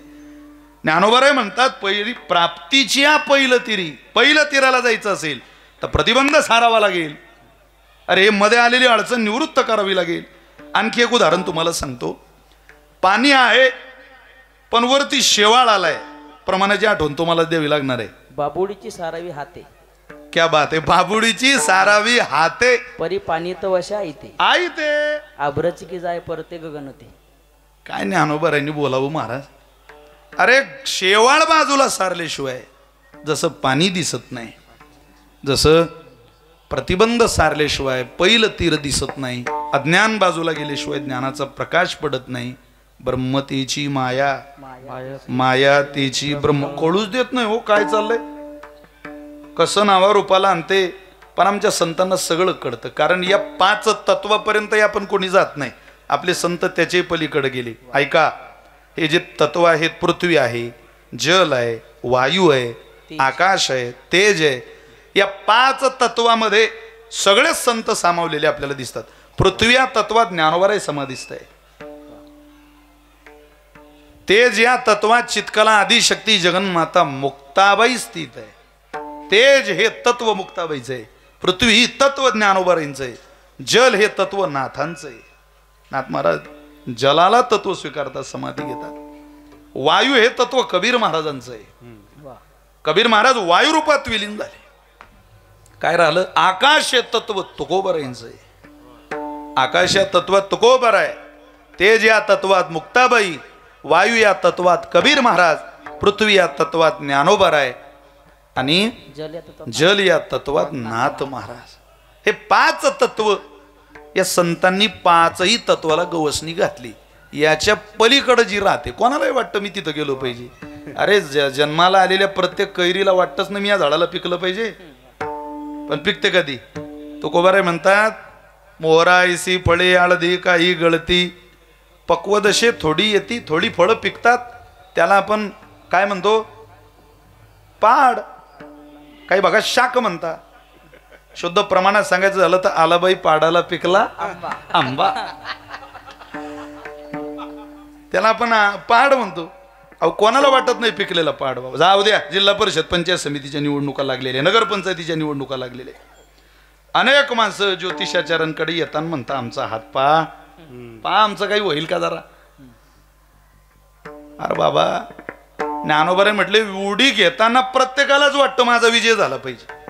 ज्ञानोबाराय म्हणतात पहिली प्राप्तीची या पैल तिरी. पहिलं तीराला जायचं असेल तर प्रतिबंध सारावा लागेल. अरे मध्ये आलेली अडचण निवृत्त करावी लागेल. आणखी एक उदाहरण तुम्हाला सांगतो. पाणी आहे पण वरती शेवाळ आलाय. प्रमाणाची आठवण तुम्हाला द्यावी लागणार आहे. बाबुडीची सारावी हाते. क्या बात आहे. बाबुडीची सारावी हाते. परी पाणी तर वशा इथे आई ते आभ्रची की जाय परते गगनते. काय ज्ञानोबारायांनी बोलावं महाराज. अरे शेवाळ बाजूला सारल्याशिवाय जसं पाणी दिसत नाही, जसं प्रतिबंध सारल्याशिवाय पैल तीर दिसत नाही, अज्ञान बाजूला गेल्याशिवाय ज्ञानाचा प्रकाश पडत नाही. ब्रह्मतेची माया, माया तेची ब्रह्म. कळूच देत नाही हो काय चाललंय. कसं नावा रूपाला आणते. पण आमच्या संतांना सगळं कळतं. कारण या 5 तत्वापर्यंत आपण कोणी जात नाही. आपले संत त्याचे पलीकडे गेले. ऐका, हे जे तत्व आहेत, पृथ्वी आहे, जल आहे, वायू आहे, आकाश आहे, तेज आहे, या 5 तत्वामध्ये सगळेच संत सामावलेले आपल्याला दिसतात. पृथ्वी या तत्वात ज्ञानोबाराय समाधिस्थ आहे. तेज या तत्वात चितकला आदिशक्ती जगन्माता मुक्ताबाई स्थित आहे. तेज हे तत्व मुक्ताबाईचं आहे. पृथ्वी ही तत्व ज्ञानोबाराईंचं आहे. जल हे तत्व नाथांचं आहे. नाथ महाराज जलाला तत्व स्वीकारतात, समाधी घेतात. वायू हे तत्व कबीर महाराजांचं आहे. कबीर महाराज वायू रूपात विलीन झाले. काय राहिलं? आकाश हे तत्व तुकोबाराईंचं आहे. आकाश या तत्वात तुकोबार आहे. तेज या तत्वात मुक्ताबाई, वायू या तत्वात कबीर महाराज, पृथ्वी या तत्वात ज्ञानोबार आहे आणि जल या तत्वात नाथ महाराज. हे 5 तत्व या संतांनी 5ही तत्वाला गवसणी घातली. याच्या पलीकडे जी राहते कोणालाही वाटतं मी तिथं गेलो पाहिजे. अरे जन्माला आलेल्या प्रत्येक कैरीला वाटतच ना मी या झाडाला पिकलं पाहिजे. पण पिकते कधी? तुकोबाराय म्हणतात, मोहरायसी फळे आळदी काही गळती, पक्वदशे थोडी येती, थोडी फळं पिकतात, त्याला आपण काय म्हणतो? पाड. काही बघा शाक म्हणता. शुद्ध प्रमाणात सांगायचं झालं तर आलाबाई पाडाला पिकला आंबा, त्याला आपण पाड म्हणतो. अहो कोणाला वाटत नाही पिकलेला पाड बाबा. जाऊ द्या, जिल्हा परिषद पंचायत समितीच्या निवडणुका लागलेल्या, नगरपंचायतीच्या निवडणुका लागलेल्या. अनेक माणसं ज्योतिषाचार्यांकडे येताना म्हणता आमचा हात पा आमचं काही होईल का जरा. अरे बाबा, ज्ञानोबाराय म्हटले उडी घेताना प्रत्येकालाच वाटतं माझा विजय झाला पाहिजे,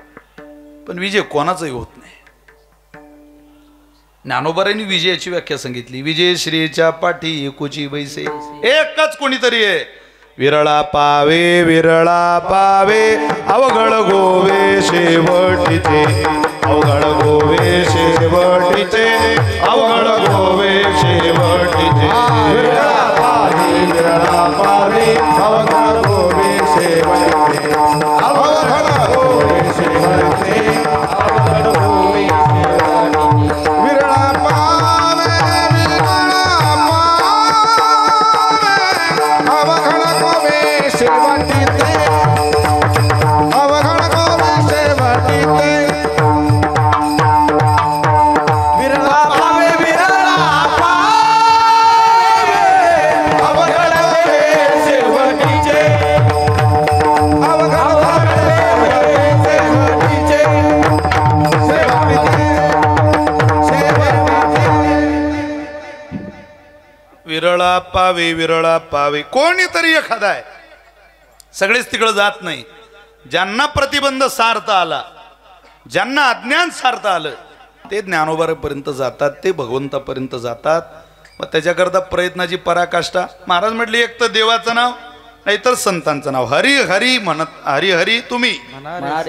पण विजय कोणाचाही होत नाही. ज्ञानोबारायांनी विजयाची व्याख्या सांगितली. विजय श्रीच्या पाठी एकुची बैसे, एकच कोणीतरी आहे. विरळा पावे अवघड गोवे शेवटीचे, अवघड गोवे शेवटीचे, अवघड गोवे शेवटीचे. विरळा पावे अवघड गोवे शेवटीचे, अवघड गोवे शेवटीचे, अवघड गोवे शेवटीचे. विरळा पावे अवघड गोवे शेवटीचे, अवघड गोवे शेवटीचे. विरळा पावे कोणीतरी एखादा आहे. सगळेच तिकडे जात नाही. ज्यांना प्रतिबंध सारता आला, ज्यांना अज्ञान सारता आलं, ते ज्ञानोबापर्यंत जातात, ते भगवंतापर्यंत जातात. मग त्याच्याकरता प्रयत्नाची पराकाष्ठा. महाराज म्हटले एक तर देवाचं नाव, नाहीतर संतांचं नाव. हरी हरी म्हणत, हरी हरी तुम्ही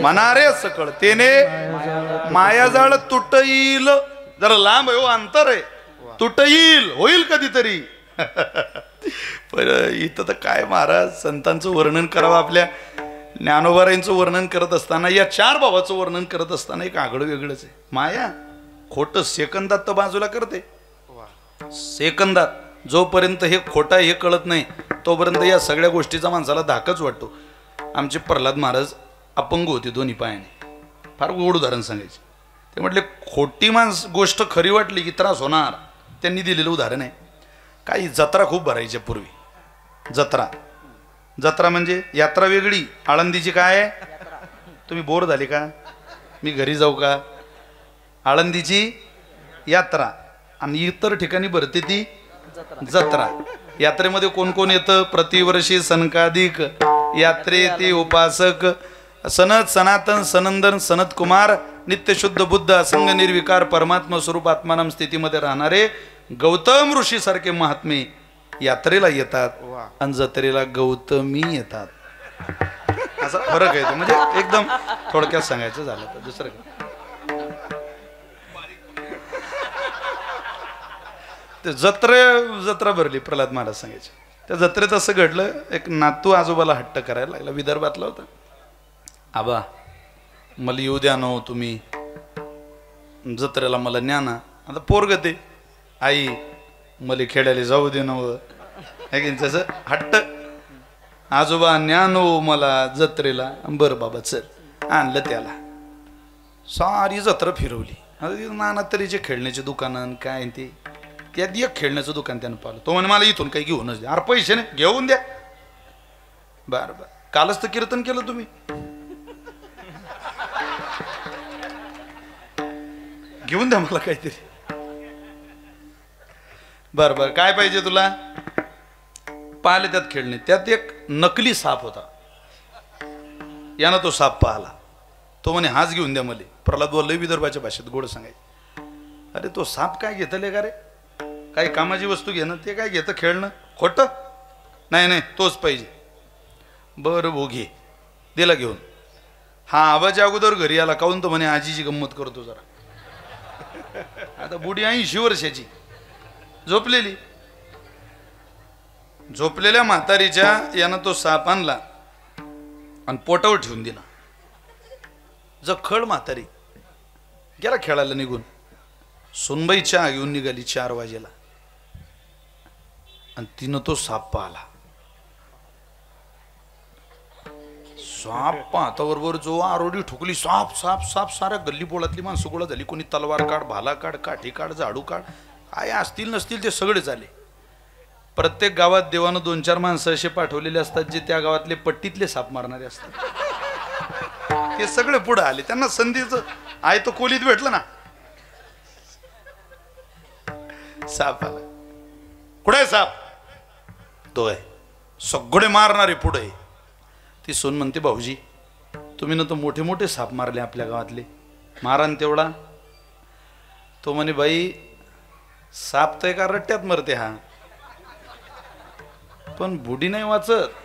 म्हणारे सकळ, तेने मायाजाळ तुटईल. जरा लांब आहे हो, अंतर आहे. तुटईल, होईल कधीतरी. पण इथं तर काय महाराज संतांचं वर्णन करावं. आपल्या ज्ञानोबारायांचं वर्णन करत असताना, या 4 भावाचं वर्णन करत असताना एक आगळं वेगळंच आहे. माया खोटं सेकंदात तर बाजूला करते. सेकंदात जोपर्यंत हे खोटा हे कळत नाही तोपर्यंत या सगळ्या गोष्टीचा माणसाला धाकच वाटतो. आमचे प्रल्हाद महाराज अपंग होते दोन्ही पायाने. फार गोड उदाहरण सांगायचे. ते म्हटले खोटी गोष्ट खरी वाटली की त्रास होणार. त्यांनी दिलेलं उदाहरण आहे. काही जत्रा खूप भरायच्या पूर्वी. जत्रा म्हणजे यात्रा वेगळी. आळंदीची काय आहे? तुम्ही बोर झाले का? मी घरी जाऊ का? आळंदीची यात्रा आणि इतर ठिकाणी भरते ती जत्रा. यात्रेमध्ये कोण कोण येतं? प्रतिवर्षी सनकाधिक यात्रे ते उपासक सनत सनातन सनंदन सनत कुमार नित्यशुद्ध बुद्ध असंग निर्विकार परमात्मा स्वरूप आत्मानाम स्थितीमध्ये राहणारे गौतम ऋषी सारखे महात्मे यात्रेला येतात आणि जत्रेला गौतमी येतात. असा फरक आहे तो. म्हणजे एकदम थोडक्यात सांगायचं झालं तर दुसरं ते जत्रा भरली. प्रल्हाद महाराज सांगायचे त्या जत्रेत असं घडलं. एक नातू आजोबाला हट्ट करायला लागला. विदर्भातला होता. आबा मला येऊ द्या ना तुम्ही जत्रेला, मला न्या ना. आता पोरग ते आई मला खेळायला जाऊ दे ना. तसं हट्ट. आजोबा न्या नो मला जत्रेला. बरं बाबा चल. आणलं त्याला. सारी जत्रा फिरवली. नाना तऱ्हेचे खेळण्याचे दुकानं काय ते, त्यात एक खेळण्याचं दुकान त्यानं पाहिलं. तो म्हणे मला इथून काही घेऊनच द्या. अरे पैसे नाही, घेऊन द्या. बर बर, कालच तर कीर्तन केलं तुम्ही, घेऊन द्या मला काहीतरी. बर बर, काय पाहिजे तुला? पाहिले त्यात खेळणे. त्यात एक नकली साप होता. यानं तो साप पाहला. तो म्हणे हाच घेऊन द्या मला. प्रल्हाद बोलले विदर्भाच्या भाषेत गोड सांगायचे. अरे तो साप काय घेतले का रे? काही कामाची वस्तू घेणं, ते काय घेतं खेळणं? खोटं नाही नाही, तोच पाहिजे. बरं भो घे. दिला घेऊन. हा आबाच्या अगोदर घरी आला. काहून? तो म्हणे आजीची गंमत करतो जरा. आता बुढी 80 वर्षाची झोपलेली. झोपलेल्या म्हातारीच्या यानं तो साप आणला आणि पोटावर ठेवून दिला. जखड म्हातारी गेला खेळायला निघून. सुनबाई चहा घेऊन निघाली 4 वाजेला आणि तिनं तो साप पाहला. साप पाहताबरोबर जो आरोडी ठोकली, साप साप साप. साऱ्या गल्ली पोळातली माणसं गोळा झाली. कोणी तलवार काढ, भाला काढ, काठी काढ, झाडू काढ, काय असतील नसतील ते सगळे झाले. प्रत्येक गावात देवानं 2-4 माणसं असे पाठवलेले असतात जे त्या गावातले पट्टीतले साप मारणारे असतात. हे सगळे पुढे आले. त्यांना संधीच आहे तो खोलीत भेटलं ना. साप आला. कुठे आहे साप? तो आहे. सगळे मारणारे पुढे. ती सोन म्हणते भाऊजी तुम्ही ना तर मोठे मोठे साप मारले आपल्या गावातले, मारा न तेवढा. तो म्हणे बाई साप तर एका रट्ट्यात मरते हा, पण बुडी नाही वाचत.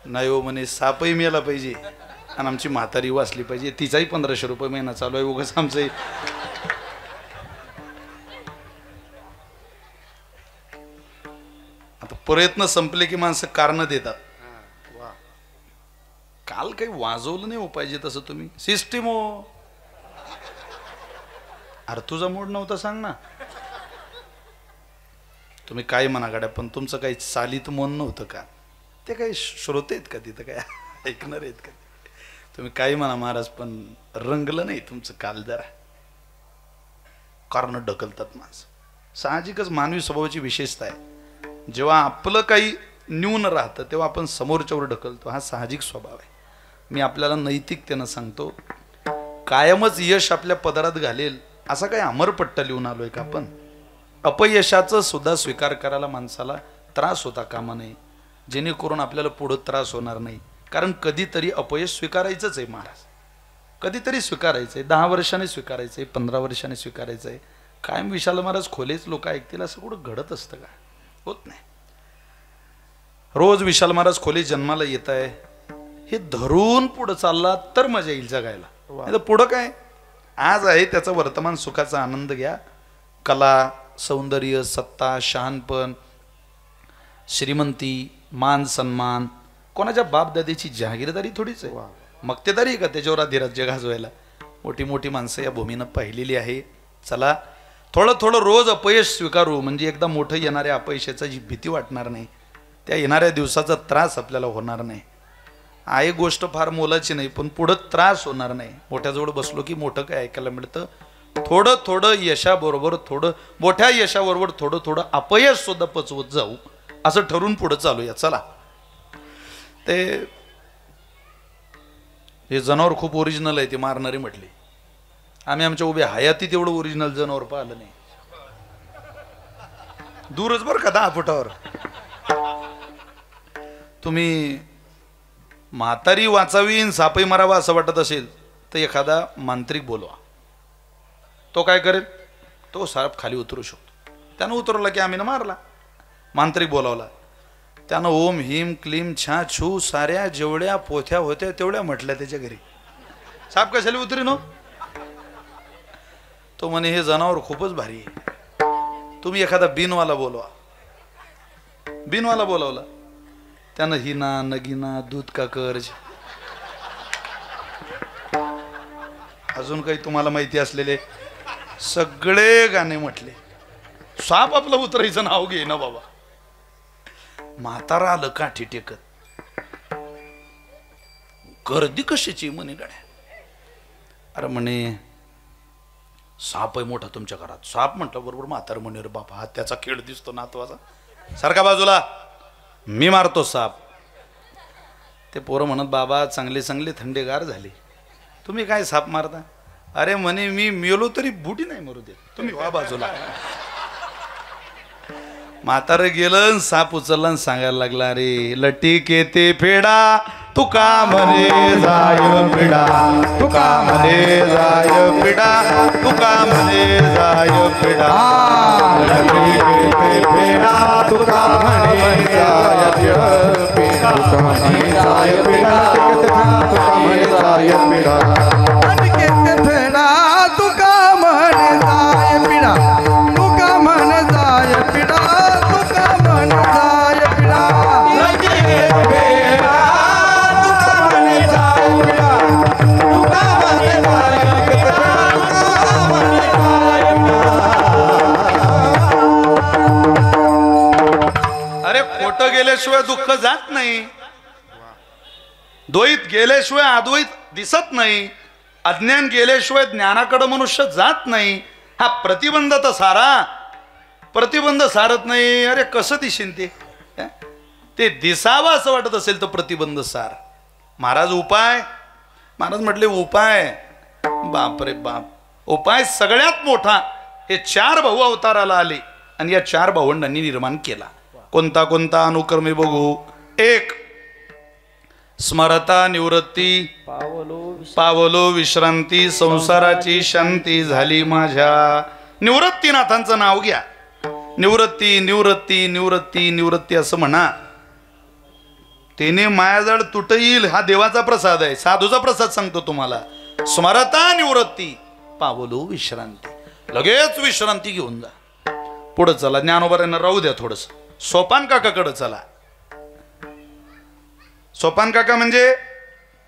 नाही हो म्हणे, सापही मेला पाहिजे आणि आमची म्हातारी वाचली पाहिजे. तिचाही 1500 रुपये महिना चालू आहे. उगाच आमचं आता प्रयत्न संपले की माणसं कारण देतात. काल काही वाजवलं नाही हो पाहिजे तसं. तुम्ही सिस्टीम हो. अरे तुझा मूड नव्हता सांग ना. तुम्ही काय म्हणा गाड्या, पण तुमचं काही चालीत मन नव्हतं का? ते काही श्रोते आहेत का तिथं? काय ऐकणार आहेत का? तुम्ही काही म्हणा महाराज, पण रंगलं नाही तुमचं काल. जरा कारण ढकलतात माणसं. साहजिकच मानवी स्वभावाची विशेषता आहे. जेव्हा आपलं काही न्यून राहतं तेव्हा आपण समोरच्यावर ढकलतो. हा साहजिक स्वभाव आहे. मी आपल्याला नैतिकतेनं सांगतो, कायमच यश आपल्या पदरात घालेल असा काही अमरपट्टा लिहून आलोय का आपण? अपयशाचं सुद्धा स्वीकार करायला माणसाला त्रास होता कामा नये, जेणेकरून आपल्याला पुढं त्रास होणार नाही. कारण कधीतरी अपयश स्वीकारायचंच आहे महाराज. कधीतरी स्वीकारायचं आहे. 10 वर्षाने स्वीकारायचं आहे, 15 वर्षाने स्वीकारायचं आहे. कायम विशाल महाराज खोलेच लोक ऐकतील असं कुठं घडत असतं का? होत नाही. रोज विशाल महाराज खोले जन्माला येत आहे हे धरून पुढं चालला तर मजा येईल जगायला. नाही तर पुढं काय? आज आहे त्याचा वर्तमान सुखाचा आनंद घ्या. कला, सौंदर्य, सत्ता, शहाणपण, श्रीमंती, मान सन्मान, कोणाच्या बापदाद्याची जहागीरदारी थोडीच आहे. मक्तेदारी का त्याच्यावर अधिराज्य गाजवायला? मोठी मोठी माणसं या भूमीनं पाहिलेली आहे. चला थोडं थोडं रोज अपयश स्वीकारू, म्हणजे एकदा मोठं येणाऱ्या अपयशाची जी भीती वाटणार नाही, त्या येणाऱ्या दिवसाचा त्रास आपल्याला होणार नाही. आहे गोष्ट फार मोलाची नाही, पण पुढं त्रास होणार नाही. मोठ्याजवळ बसलो की मोठं काय ऐकायला मिळतं? थोडं थोडं यशाबरोबर, थोडं मोठ्या यशाबरोबर थोडं थोडं अपयश सुद्धा पचवत जाऊ, असं ठरवून पुढं चालूया. चला. हे जनावर खूप ओरिजिनल आहे ते मारणारे म्हटले. आम्ही आमच्या उभ्या हयातीत एवढं ओरिजिनल जनावर पाहिलं नाही. दूरच बरं का 10 फुटावर. तुम्ही म्हातारी वाचावी सापही मारावा असं वाटत असेल तर एखादा मांत्रिक बोलवा. तो काय करेल? तो साप खाली उतरू शकतो. त्यानं उतरवला की आम्ही मारला. मांत्रिक बोलावला, त्यानं ओम हिम क्लीम छा छू साऱ्या जेवढ्या पोथ्या होत्या तेवढ्या म्हटल्या त्याच्या घरी. साप कशाला उतरी नो? तो म्हणे हे जनावर खूपच भारी आहे. तुम्ही एखादा बिनवाला बोलवा. बिनवाला बोलावला, त्यानं हिना नगिना दूध का कर्ज, अजून काही तुम्हाला माहिती असलेले सगळे गाणे म्हटले. साप आपलं उतरायचं नाव घे ना बाबा. म्हातारा आलं काठी टेकत, गर्दी कशाची म्हणे गाड्या. अरे म्हणे साप आहे मोठा तुमच्या घरात. साप म्हटलं बरोबर म्हातार म्हणे रे बापा हा त्याचा खेळ दिसतो नातवाचा. सारखा बाजूला मी मारतो साप. ते पोरं म्हणत बाबा चांगले चांगले थंडेगार झाले तुम्ही काय साप मारता. अरे म्हणे मी मेलो तरी बुटी नाही मरू देत तुम्ही वा बाजूला. म्हातारं गेलं साप उचलला आणि सांगायला लागला अरे लटीक येते फेडा तुका म्हणे जाय पिडा तुका म्हणे जाय पिडा तुका म्हणे जाय पिडा लटीक येते फेडा तुका म्हणे जाय पिडा तुका म्हणे जाय पिडा तुका म्हणे जाय पिडा लटीक येते फेडा तुका म्हणे जाय पिडा तुका म्हणे जाय पिडा तुका म्हणे जाय पिडा लटीक येते फेडा गेल्याशिवाय दुःख जात नाही. द्वैत गेल्याशिवाय अद्वैत दिसत नाही. अज्ञान गेल्याशिवाय ज्ञानाकडे मनुष्य जात नाही. हा प्रतिबंध तर सारा प्रतिबंध सारत नाही. अरे कसं दिसेन ते दिसावं असं वाटत असेल तर प्रतिबंध सार. महाराज उपाय महाराज म्हटले उपाय बाप रे बाप. उपाय सगळ्यात मोठा हे 4 भाऊ अवताराला आले आणि या 4 भावंडांनी निर्माण केला. कोणता कोणता अनुक्रमे बघू. 1 स्मरता निवृत्ती पावलो विश्रांती संसाराची शांती झाली माझ्या. निवृत्तीनाथांचं नाव घ्या. निवृत्ती निवृत्ती निवृत्ती निवृत्ती असं म्हणा. तेने मायाजळ तुट येईल हा देवाचा प्रसाद आहे. साधूचा प्रसाद सांगतो तुम्हाला. स्मरता निवृत्ती पावलो विश्रांती. लगेच विश्रांती घेऊन जा. पुढे चला. ज्ञानोबाऱ्यांना राहू द्या थोडस. सोपान काकाकडे चला. सोपान काका म्हणजे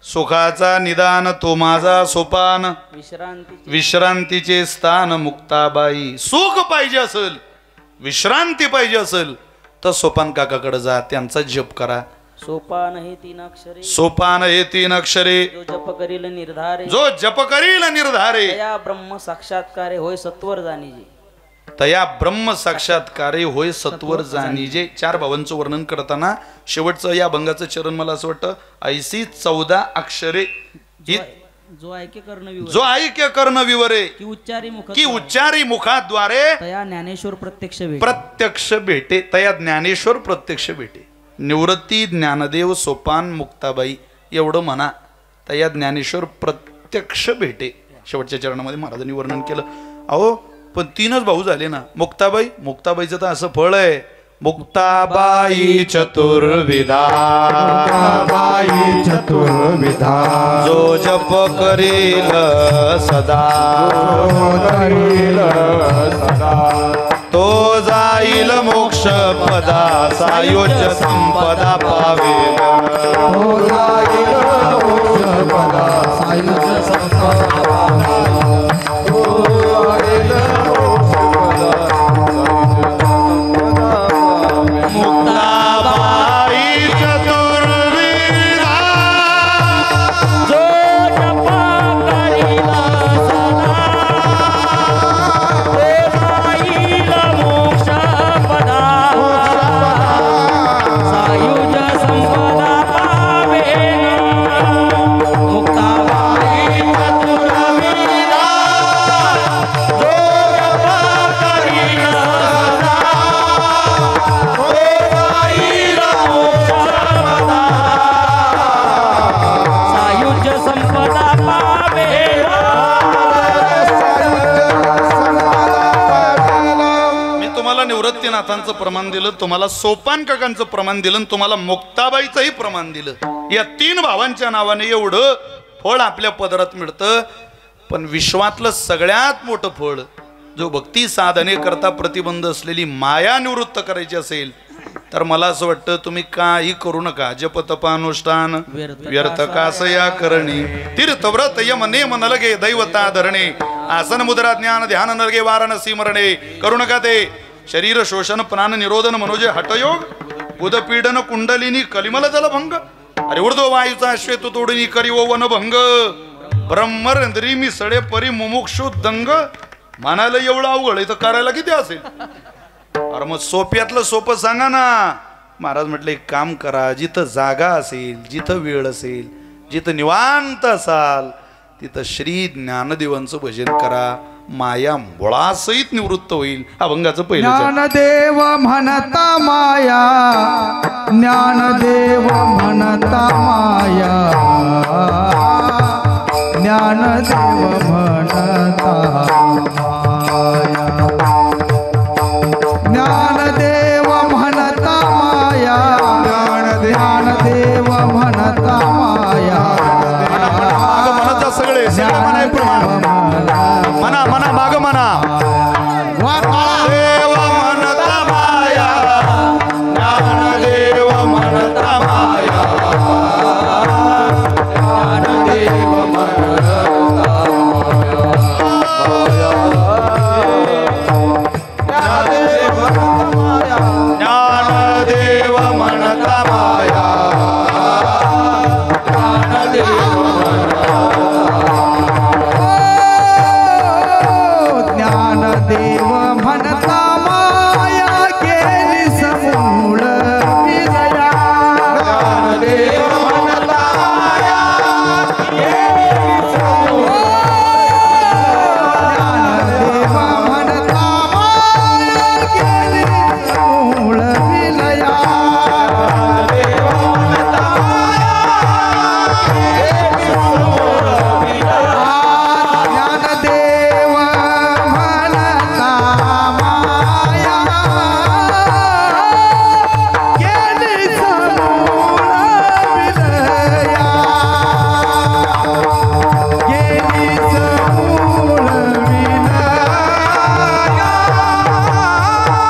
सुखाचा निदान तो माझा सोपान विश्रांतीचे स्थान मुक्ताबाई. सुख पाहिजे असेल विश्रांती पाहिजे असेल तर सोपान काकाकडे जा. त्यांचा जप करा. सोपान हे 3 अक्षरे सोपान हे 3 अक्षरे जो जप करील निर्धारे जो जप करील निर्धारे तया ब्रह्म साक्षात्कारे होय सत्वर जाणीजे. तया ब्रह्म साक्षात्कारे होय सत्वर जाणीजे. 4 भावांचं वर्णन करताना शेवटचं या भंगाचं चरण मला असं वाटतं ऐसी 14 अक्षरे जो ऐक्य कर्ण विवरे की उच्चारी मुखाद्वारे तया ज्ञानेश्वर प्रत्यक्ष भेटे. तया ज्ञानेश्वर प्रत्यक्ष भेटे. निवृत्ती ज्ञानदेव सोपान मुक्ताबाई एवढं म्हणा. तया ज्ञानेश्वर प्रत्यक्ष भेटे. शेवटच्या चरणामध्ये महाराजांनी वर्णन केलं. अहो पण 3च भाऊ झाले ना. मुक्ताबाई मुक्ताबाईचं तर असं फळ आहे. मुक्ताबाई चतुर्विधा जो जप करील सदा तो जाईल मोक्ष पदा सायुज्य संपदा पावे. निवृत्तीनाथांचं प्रमाण दिलं. तुम्हाला सोपान काकांचं प्रमाण दिलं. तुम्हाला मुक्ताबाईचंही प्रमाण दिलं. या 3 भावांच्या नावाने एवढं फळ आपल्या पदरात मिळतं. पण विश्वातलं सगळ्यात मोठं फळ जो भक्ती साधने करता प्रतिबंध असलेली माया निवृत्त करायची असेल तर मला असं वाटतं तुम्ही काही करू नका. जप तपानुष्ठान व्यर्थ कासया करणे तीर्थव्रत यम नेम नलगे दैवता धरणे आसन मुद्रा ज्ञान ध्यान नलगे वाराणसी मरणे करू नका. ते शरीर शोषण प्राण निरोधन मनोजे हठयोग उदपीडन कुंडलिनी कलिमल जलभंग अरे उर्ध्व वायूचा श्वेत तोडून करी ओ वनभंग ब्रह्मरंद्री मी सडे परी मुमुक्षु दंग. म्हणायला एवढं अवघड आहे तर करायला किती असेल. अरे मग सोप्यातलं सोपं सांगा ना. महाराज म्हटलं एक काम करा, जिथं जागा असेल, जिथं वेळ असेल, जिथं निवांत असाल तिथं श्री ज्ञानदेवांचं भजन करा. माया मुळासहित निवृत्त होईल. अभंगाचं पहिलं ज्ञानदेव म्हणता माया, ज्ञानदेव म्हणता माया, ज्ञानदेव म्हणता माया, ज्ञानदेव म्हणता माया, ज्ञानदेव म्हणता माया. म्हणता सगळे म्हणा म्हणा माग म्हणा. देव म्हणता माया, ज्ञानदेव म्हणता माया, ज्ञानदेव ज्ञानदेव म्हणता माया. ज्ञानदेव म्हणता माया केली समूळ विलया. ज्ञानदेव म्हणता माया केली समूळ. ज्ञानदेव म्हणता माया केली समूळ विलया. ज्ञानदेव म्हणता माया केली समूळ विलया.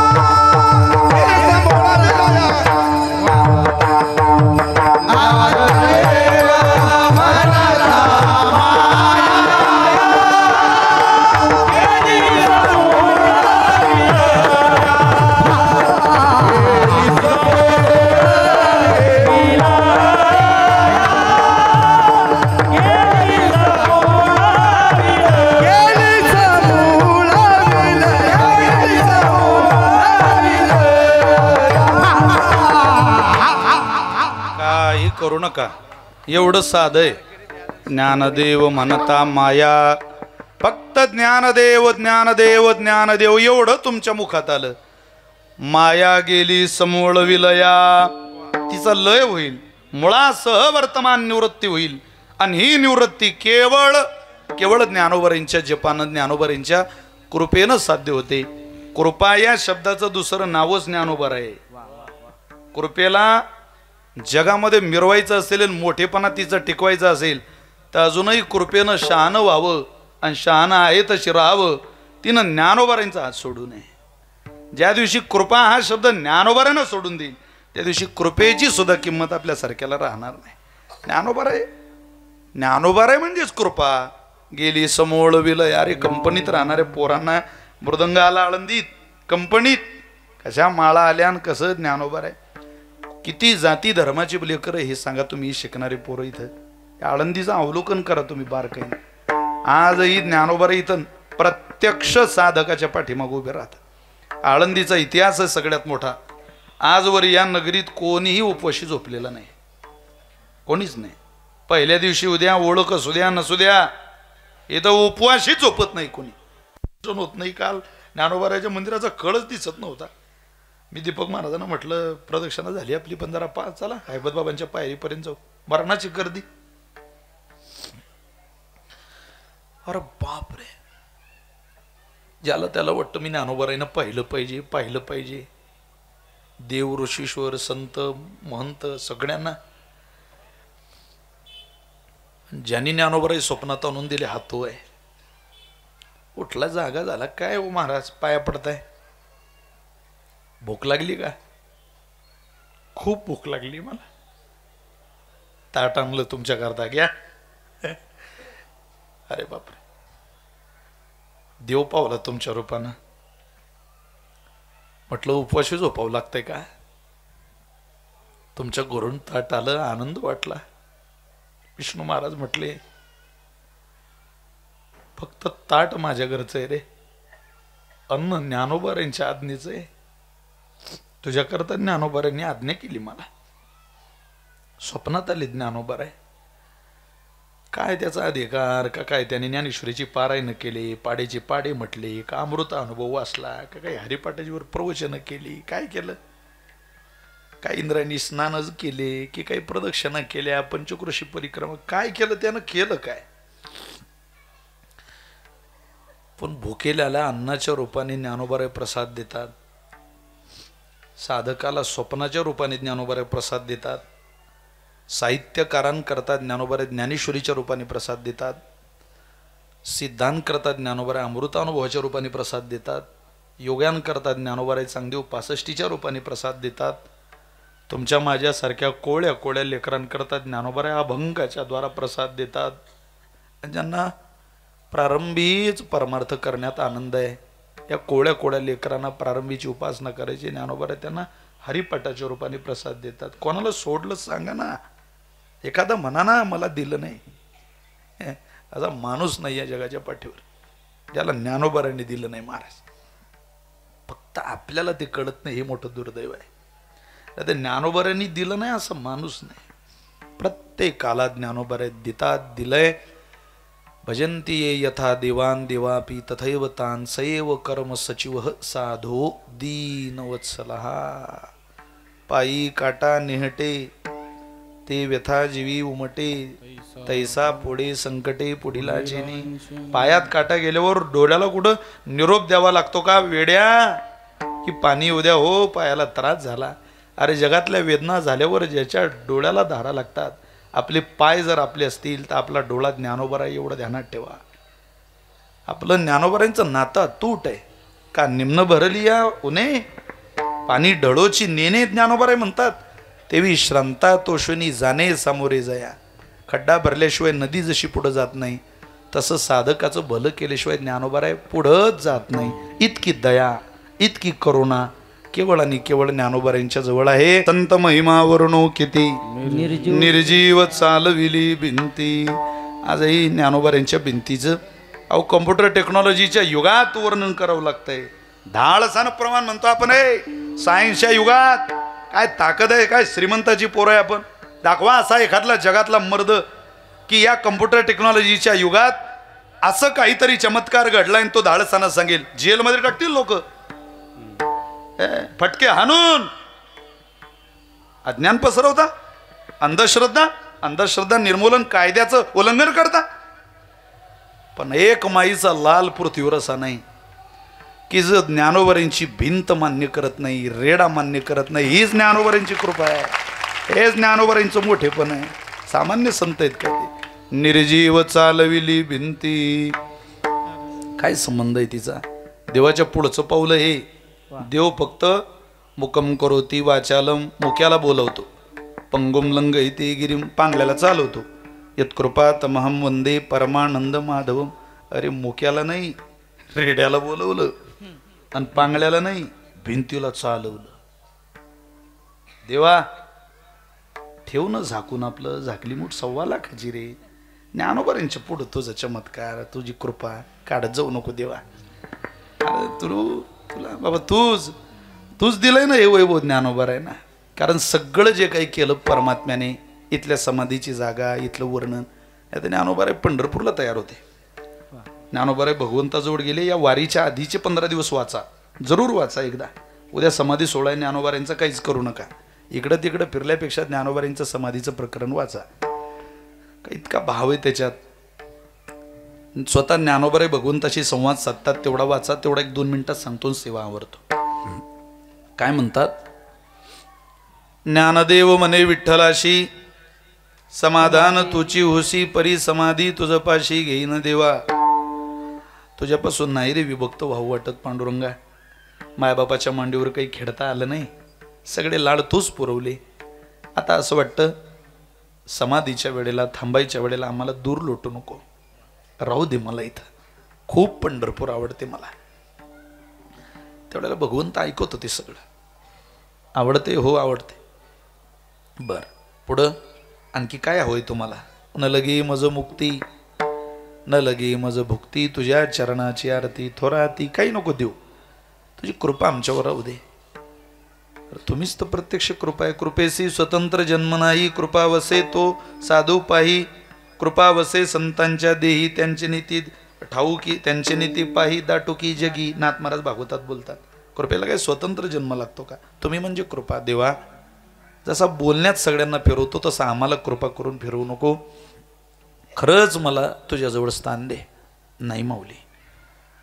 ज्ञानदेव करू नका. एवढं साधं आहे. ज्ञानदेव म्हणता माया, फक्त ज्ञानदेव ज्ञानदेव ज्ञानदेव एवढं तुमच्या मुखात आलं. माया गेली समूळ विलया. तिचा लय होईल, मुळासह वर्तमान निवृत्ती होईल. आणि ही निवृत्ती केवळ केवळ ज्ञानोबरींच्या जपानं, ज्ञानोबरींच्या कृपेनं साध्य होते. कृपा या शब्दाचं दुसरं नावच ज्ञानोबर आहे. कृपेला जगामध्ये मिरवायचं असेल आणि मोठेपणा तिचं टिकवायचं असेल तर अजूनही कृपेनं शहाणं व्हावं आणि शहाणं आहे तशी राहावं. तिनं ज्ञानोबारांचा हात सोडू नये. ज्या दिवशी कृपा हा शब्द ज्ञानोबारानं सोडून देईल त्या दिवशी कृपेची सुद्धा किंमत आपल्यासारख्याला राहणार नाही. ज्ञानोबार आहे, ज्ञानोबार आहे म्हणजेच कृपा. गेली समूळ विलय. अरे कंपनीत राहणाऱ्या पोरांना मृदंग आला आळंदीत, कंपनीत कशा माळा आल्या आणि कसं ज्ञानोबार आहे. किती जाती धर्माची लेकरं हे सांगा तुम्ही शिकणारे पोरं इथं. आळंदीचं अवलोकन करा तुम्ही बारकाईने. आजही ज्ञानोबार इथं प्रत्यक्ष साधकाच्या पाठीमागे उभे राहतात. आळंदीचा इतिहास आहे सगळ्यात मोठा. आजवर या नगरीत कोणीही उपवाशी झोपलेला नाही, कोणीच नाही. पहिल्या दिवशी उद्या ओळख असू द्या नसू द्या इथं उपवाशी झोपत नाही कोणी. होत नाही. काल ज्ञानोबाराच्या मंदिराचा कळच दिसत नव्हता. मी दीपक महाराजांना म्हटलं प्रदक्षिणा झाली आपली 15 चला हैबत बाबांच्या पायरीपर्यंत जाऊ. मरणाची गर्दी. अरे बाप रे. ज्याला त्याला वाटतं मी ज्ञानोबाराईनं पाहिलं पाहिजे, पाहिलं पाहिजे. देव ऋषीश्वर संत महंत सगळ्यांना ज्यांनी ज्ञानोबाराई स्वप्नात आणून दिले हातो आहे. उठला जागा झाला. काय हो महाराज पाया पडताय? भूक लागली का? खूप भूक लागली मला. ताट आणलं तुमच्याकरता, घ्या. अरे बापरे. देव पावला तुमच्या रूपानं. म्हटलं उपवाशी झोपावं लागतंय का? तुमच्या घरून ताट आलं, आनंद वाटला. विष्णू महाराज म्हटले, फक्त ताट माझ्या घरचं आहे रे, अन्न ज्ञानोबारांच्या आज्ञेचं आहे. तुझ्याकरता ज्ञानोबारांनी आज्ञा केली मला. स्वप्नात आले ज्ञानोबार आहे. काय त्याचा अधिकार का काय, त्याने ज्ञानेश्वरीची पारायण केले, पाडेचे पाडे म्हटले का, अमृत अनुभव वाचला का, काही हरिपाठाजीवर प्रवचनं केली, काय केलं? काय इंद्रायणी स्नानच केले की काही प्रदक्षिणा केल्या, पंचक्रोशी परिक्रमा, काय केलं त्यानं? केलं काय? पण भुकेल्याला अन्नाच्या रूपाने ज्ञानोबाराय प्रसाद देतात, साधकाला स्वप्नाच्या रूपाने ज्ञानोबाराय प्रसाद देतात, साहित्यकारांकरता ज्ञानोबाराय ज्ञानेश्वरीच्या रूपाने प्रसाद देतात, सिद्धांकरता ज्ञानोबाराय अमृतानुभवाच्या रूपाने प्रसाद देतात, योग्यांकरता ज्ञानोबाराय चांगदेव 65च्या रूपाने प्रसाद देतात. तुमच्या माझ्यासारख्या कोळ्या कोळ्या लेकरांकरता ज्ञानोबाराय अभंगाच्या द्वारा प्रसाद देतात. ज्यांना प्रारंभीच परमार्थ करण्यात आनंद आहे, या कोळ्या कोळ्या लेकरांना प्रारंभीची उपासना करायची, ज्ञानोबाराय त्यांना हरिपाठाच्या रूपाने प्रसाद देतात. कोणाला सोडलं सांगा ना, एखादा म्हणा ना मला दिलं नाही. असा माणूस नाही या जगाच्या पाठीवर ज्याला ज्ञानोबारांनी दिलं नाही महाराज. फक्त आपल्याला ते कळत नाही, हे मोठं दुर्दैव आहे. ते ज्ञानोबारांनी दिलं नाही असं माणूस नाही. प्रत्येकाला ज्ञानोबाराय देतात, दिलंय. भजन्ति ये यथा देवान देवापि तथैव तान सैव कर्म सचिव साधो दीनवत्सलः. पायी काटा निहटे ते व्यथा जीवी उमटे, तैसा पुढे संकटे पुढीला जेणे. पायात काटा गेल्यावर डोळ्याला कुठं निरोप द्यावा लागतो का वेड्या, की पाणी उद्या हो पायाला त्रास झाला. अरे जगातल्या वेदना झाल्यावर ज्याच्या डोळ्याला धारा लागतात, आपले पाय जर आपले असतील तर आपला डोळा ज्ञानोबाराय एवढं ध्यानात ठेवा. आपलं ज्ञानोबारांचं नातं तूट आहे का. निम्न भरली या उन्हे पाणी डळोची नेणे ज्ञानोबाराय म्हणतात. तेवी श्रांता तोषणी जाणे सामोरे जया. खड्डा भरल्याशिवाय नदी जशी पुढं जात नाही, तसं साधकाचं भलं केल्याशिवाय ज्ञानोबाराय पुढंच जात नाही. इतकी दया, इतकी करुणा केवळ आणि केवळ ज्ञानोबारांच्या जवळ आहे. संत महिमा वर्णो किती, निर्जीव चालविली भिंती. आजही ज्ञानोबारांच्या भिंतीचं अहो कम्प्युटर टेक्नॉलॉजीच्या युगात वर्णन करावं लागतंय. धाडसानं प्रमाण म्हणतो आपण, सायन्सच्या युगात काय ताकद आहे, काय श्रीमंताची पोरं आहे आपण. दाखवा असा एखादला जगातला मर्द की या कम्प्युटर टेक्नॉलॉजीच्या युगात असं काहीतरी चमत्कार घडलाय, तो धाडसानं सांगेल. जेलमध्ये टाकतील लोक फटके हाणून. अज्ञान पसरवता, अंधश्रद्धा निर्मूलन कायद्याचं उल्लंघन करता. पण एक माईचा लाल पृथ्वीवर असा नाही की जो ज्ञानोबारांची भिंत मान्य करत नाही, रेडा मान्य करत नाही. हीच ज्ञानोबारांची कृपा आहे, हेच ज्ञानोबारांचं मोठेपण आहे. सामान्य संत आहेत का ते. निर्जीव चालविली भिंती. काय संबंध आहे तिचा देवाच्या पुढचं पाऊल हे. देव फक्त मुकम करोती वाचालम, मुक्याला बोलवतो. पंगुम लंघयते गिरीम, पांगल्याला चालवतो. यत्कृपा तमहम वंदे परमानंद माधवम. अरे मुक्याला नाही, रेड्याला बोलवलं, आणि पांगल्याला नाही, भिंतीला चालवलं. देवा ठेव न झाकून आपलं, झाकली मूठ 1.25 लाखाची रे. ज्ञानोबारांच्या पुढं तुझं चमत्कार, तुझी कृपा काढत जाऊ नको देवा. अरे तुला बाबा तूच दिलंय ना हे वैभव ज्ञानोबाराय ना. कारण सगळं जे काही केलं परमात्म्याने, इथल्या समाधीची जागा, इथलं वर्णन, आता ज्ञानोबाराय पंढरपूरला तयार होते. ज्ञानोबाराय भगवंताजवळ गेले. या वारीच्या आधीचे 15 दिवस वाचा, जरूर वाचा एकदा. उद्या समाधी सोहळा ज्ञानोबारांचा काहीच करू नका. इकडं तिकडं फिरल्यापेक्षा ज्ञानोबारांचं समाधीचं प्रकरण वाचा. इतका भाव आहे त्याच्यात. स्वतः ज्ञानोबाराय भगवंताशी संवाद साधतात, तेवढा वाचा. तेवढा 1-2 मिनिटात सांगतो, सेवा आवरतो. काय म्हणतात. ज्ञानदेव म्हणे विठ्ठलाशी, समाधान तुची होसी परी समाधी तुझ पाशी घेईन देवा. तुझ्यापासून नाही रे विभक्त व्हावं वाटत पांडुरंगा. मायबापाच्या मांडीवर काही खेळता आलं नाही, सगळे लाड तूच पुरवले. आता असं वाटतं समाधीच्या वेळेला, थांबायच्या वेळेला आम्हाला दूर लोटू नको, राहू दे मला इथं. खूप पंढरपूर आवडते मला. त्यावेळेला भगवंत ऐकत होते सगळं. आवडते हो आवडते. बर पुढं आणखी काय हवंय तुम्हाला? न लगे मज मुक्ती न लगे मज भुक्ती, तुझ्या चरणाची आरती थोराती, काही नको देऊ, तुझी कृपा आमच्यावर राहू दे. तुम्हीच तर प्रत्यक्ष कृपा आहे. कृपेसी स्वतंत्र जन्म नाही, कृपा वसे तो साधू पाही, कृपा वसे संतांच्या देही, त्यांची नीती ठाऊकी, त्यांची नीती पाही दाटुकी जगी. नाथ महाराज भागवतात बोलतात, कृपेला काय स्वतंत्र जन्म लागतो का? तुम्ही म्हणजे कृपा. देवा जसा बोलण्यात सगळ्यांना फिरवतो तसा आम्हाला कृपा करून फिरवू नको. खरंच मला तुझ्याजवळ स्थान दे. नाही माऊली.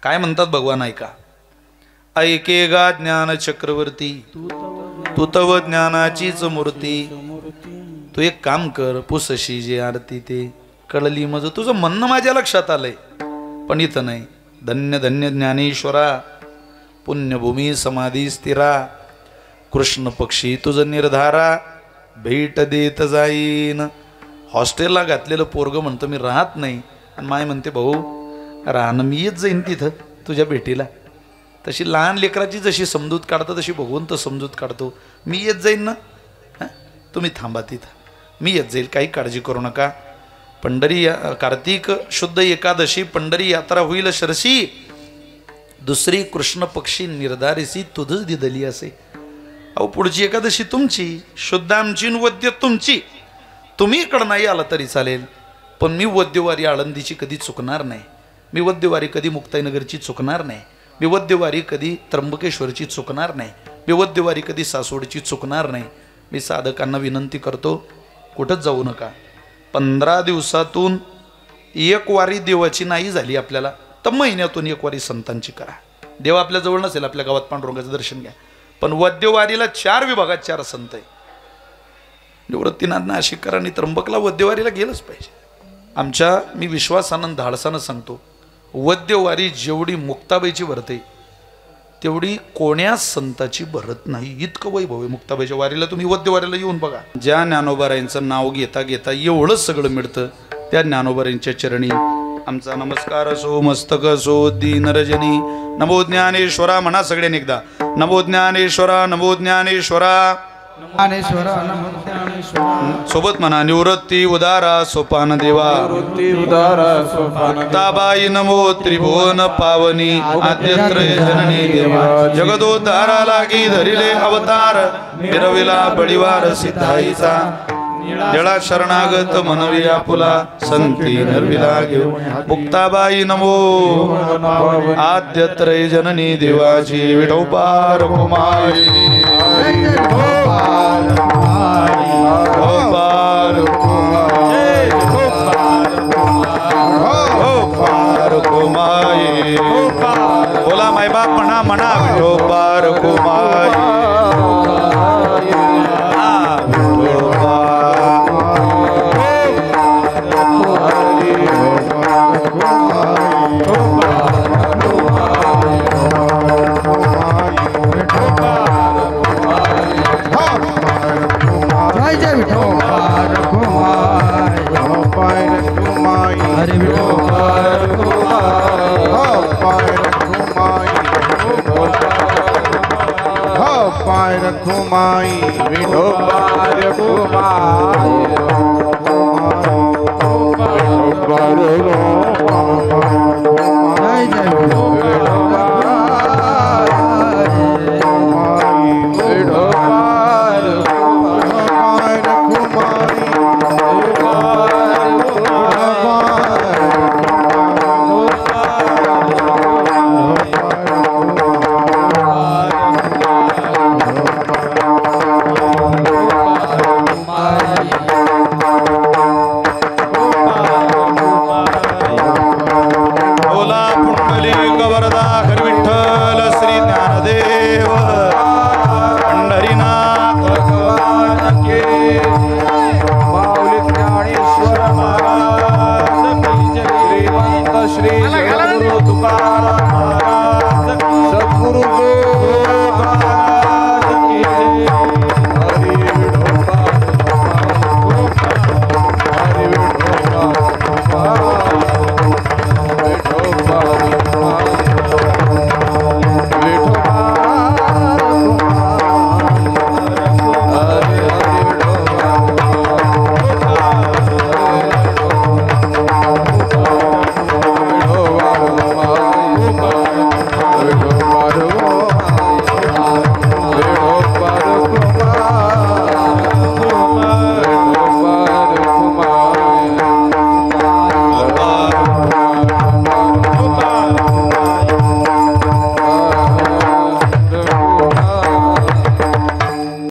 काय म्हणतात भगवान ऐका. ऐके गा ज्ञान चक्रवर्ती, तू तव ज्ञानाचीच मूर्ती. तू एक काम कर, पुसशी जे आरती ते कळली मज. तुझं म्हणणं माझ्या लक्षात आलंय, पण इथं नाही. धन्य धन्य ज्ञानेश्वरा, पुण्यभूमी समाधी स्थिरा, कृष्ण पक्षी तुझं निर्धारा, भेट देत जाईन. हॉस्टेलला घातलेलं पोरग म्हणतं मी राहत नाही, आणि माय म्हणते भाऊ राहणं मी येत जाईन तिथं तुझ्या भेटीला. तशी लहान लेकराची जशी समजूत काढतो तशी भगवंत समजूत काढतो. मी येत जाईन ना, तुम्ही थांबा तिथं, मी येत जाईल, काही काळजी करू नका. पंढरी कार्तिक शुद्ध एकादशी पंढरी यात्रा होईल शरशी, दुसरी कृष्ण पक्षी निर्धारिसी तुझच दिदली असे. अहो पुढची एकादशी तुमची, शुद्ध आमची, वद्य तुमची. तुम्ही इकडं नाही आला तरी चालेल, पण मी वद्यवारी आळंदीची कधी चुकणार नाही. मी वद्यवारी कधी मुक्ताईनगरची चुकणार नाही. मी वद्यवारी कधी त्र्यंबकेश्वरची चुकणार नाही. मी वद्यवारी कधी सासवडची चुकणार नाही. मी साधकांना विनंती करतो, कुठंच जाऊ नका. 15 दिवसातून एक वारी देवाची नाही झाली आपल्याला, तर महिन्यातून एक वारी संतांची करा. देव आपल्या जवळ नसेल, आपल्या गावात पांडुरंगाचं दर्शन घ्या, पण वद्यवारीला 4 विभागात 4 संत आहे. निवृत्तीनाथ नाशिककरांनी त्र्यंबकला वद्यवारीला गेलंच पाहिजे. आमच्या मी विश्वासानं धाडसानं सांगतो, वद्यवारी जेवढी मुक्ताबाईची भरते तेवढी कोण्याच संताची भरत नाही. इतकं वैभव आहे मुक्ताबाईच्या वारीला. तुम्ही वद्यवारीला येऊन बघा. ज्या ज्ञानोबारायांचं नाव घेता घेता एवढंच सगळं मिळतं, त्या ज्ञानोबारायांच्या चरणी आमचा नमस्कार असो, मस्तक असो, दीनरजनी. नमो ज्ञानेश्वरा म्हणा सगळ्यांनी एकदा. नमो ज्ञानेश्वरा, नमो ज्ञानेश्वरा. ज्ञानेश्वरा नमो ज्ञानेश्वरा. सोबत म्हणा. निवृत्ती उदारा सोपान देवा, ताबाई नमो त्रिभुवन पावनी, आद्यत्रय जननी देवा. जगदोद्धारा लागी धरिले अवतार, मिरविला बळीवार सिद्धाईचा. निळा शरणागत मनवी आपुला, संती नरविला घेऊ. मुक्ताबाई नमो, आद्यत्रय जननी देवाची. विठोबार कुमारी, बोला मायबाप म्हणा म्हणा. विठोबार कुमारी, रखुमाई विठोबार कुमार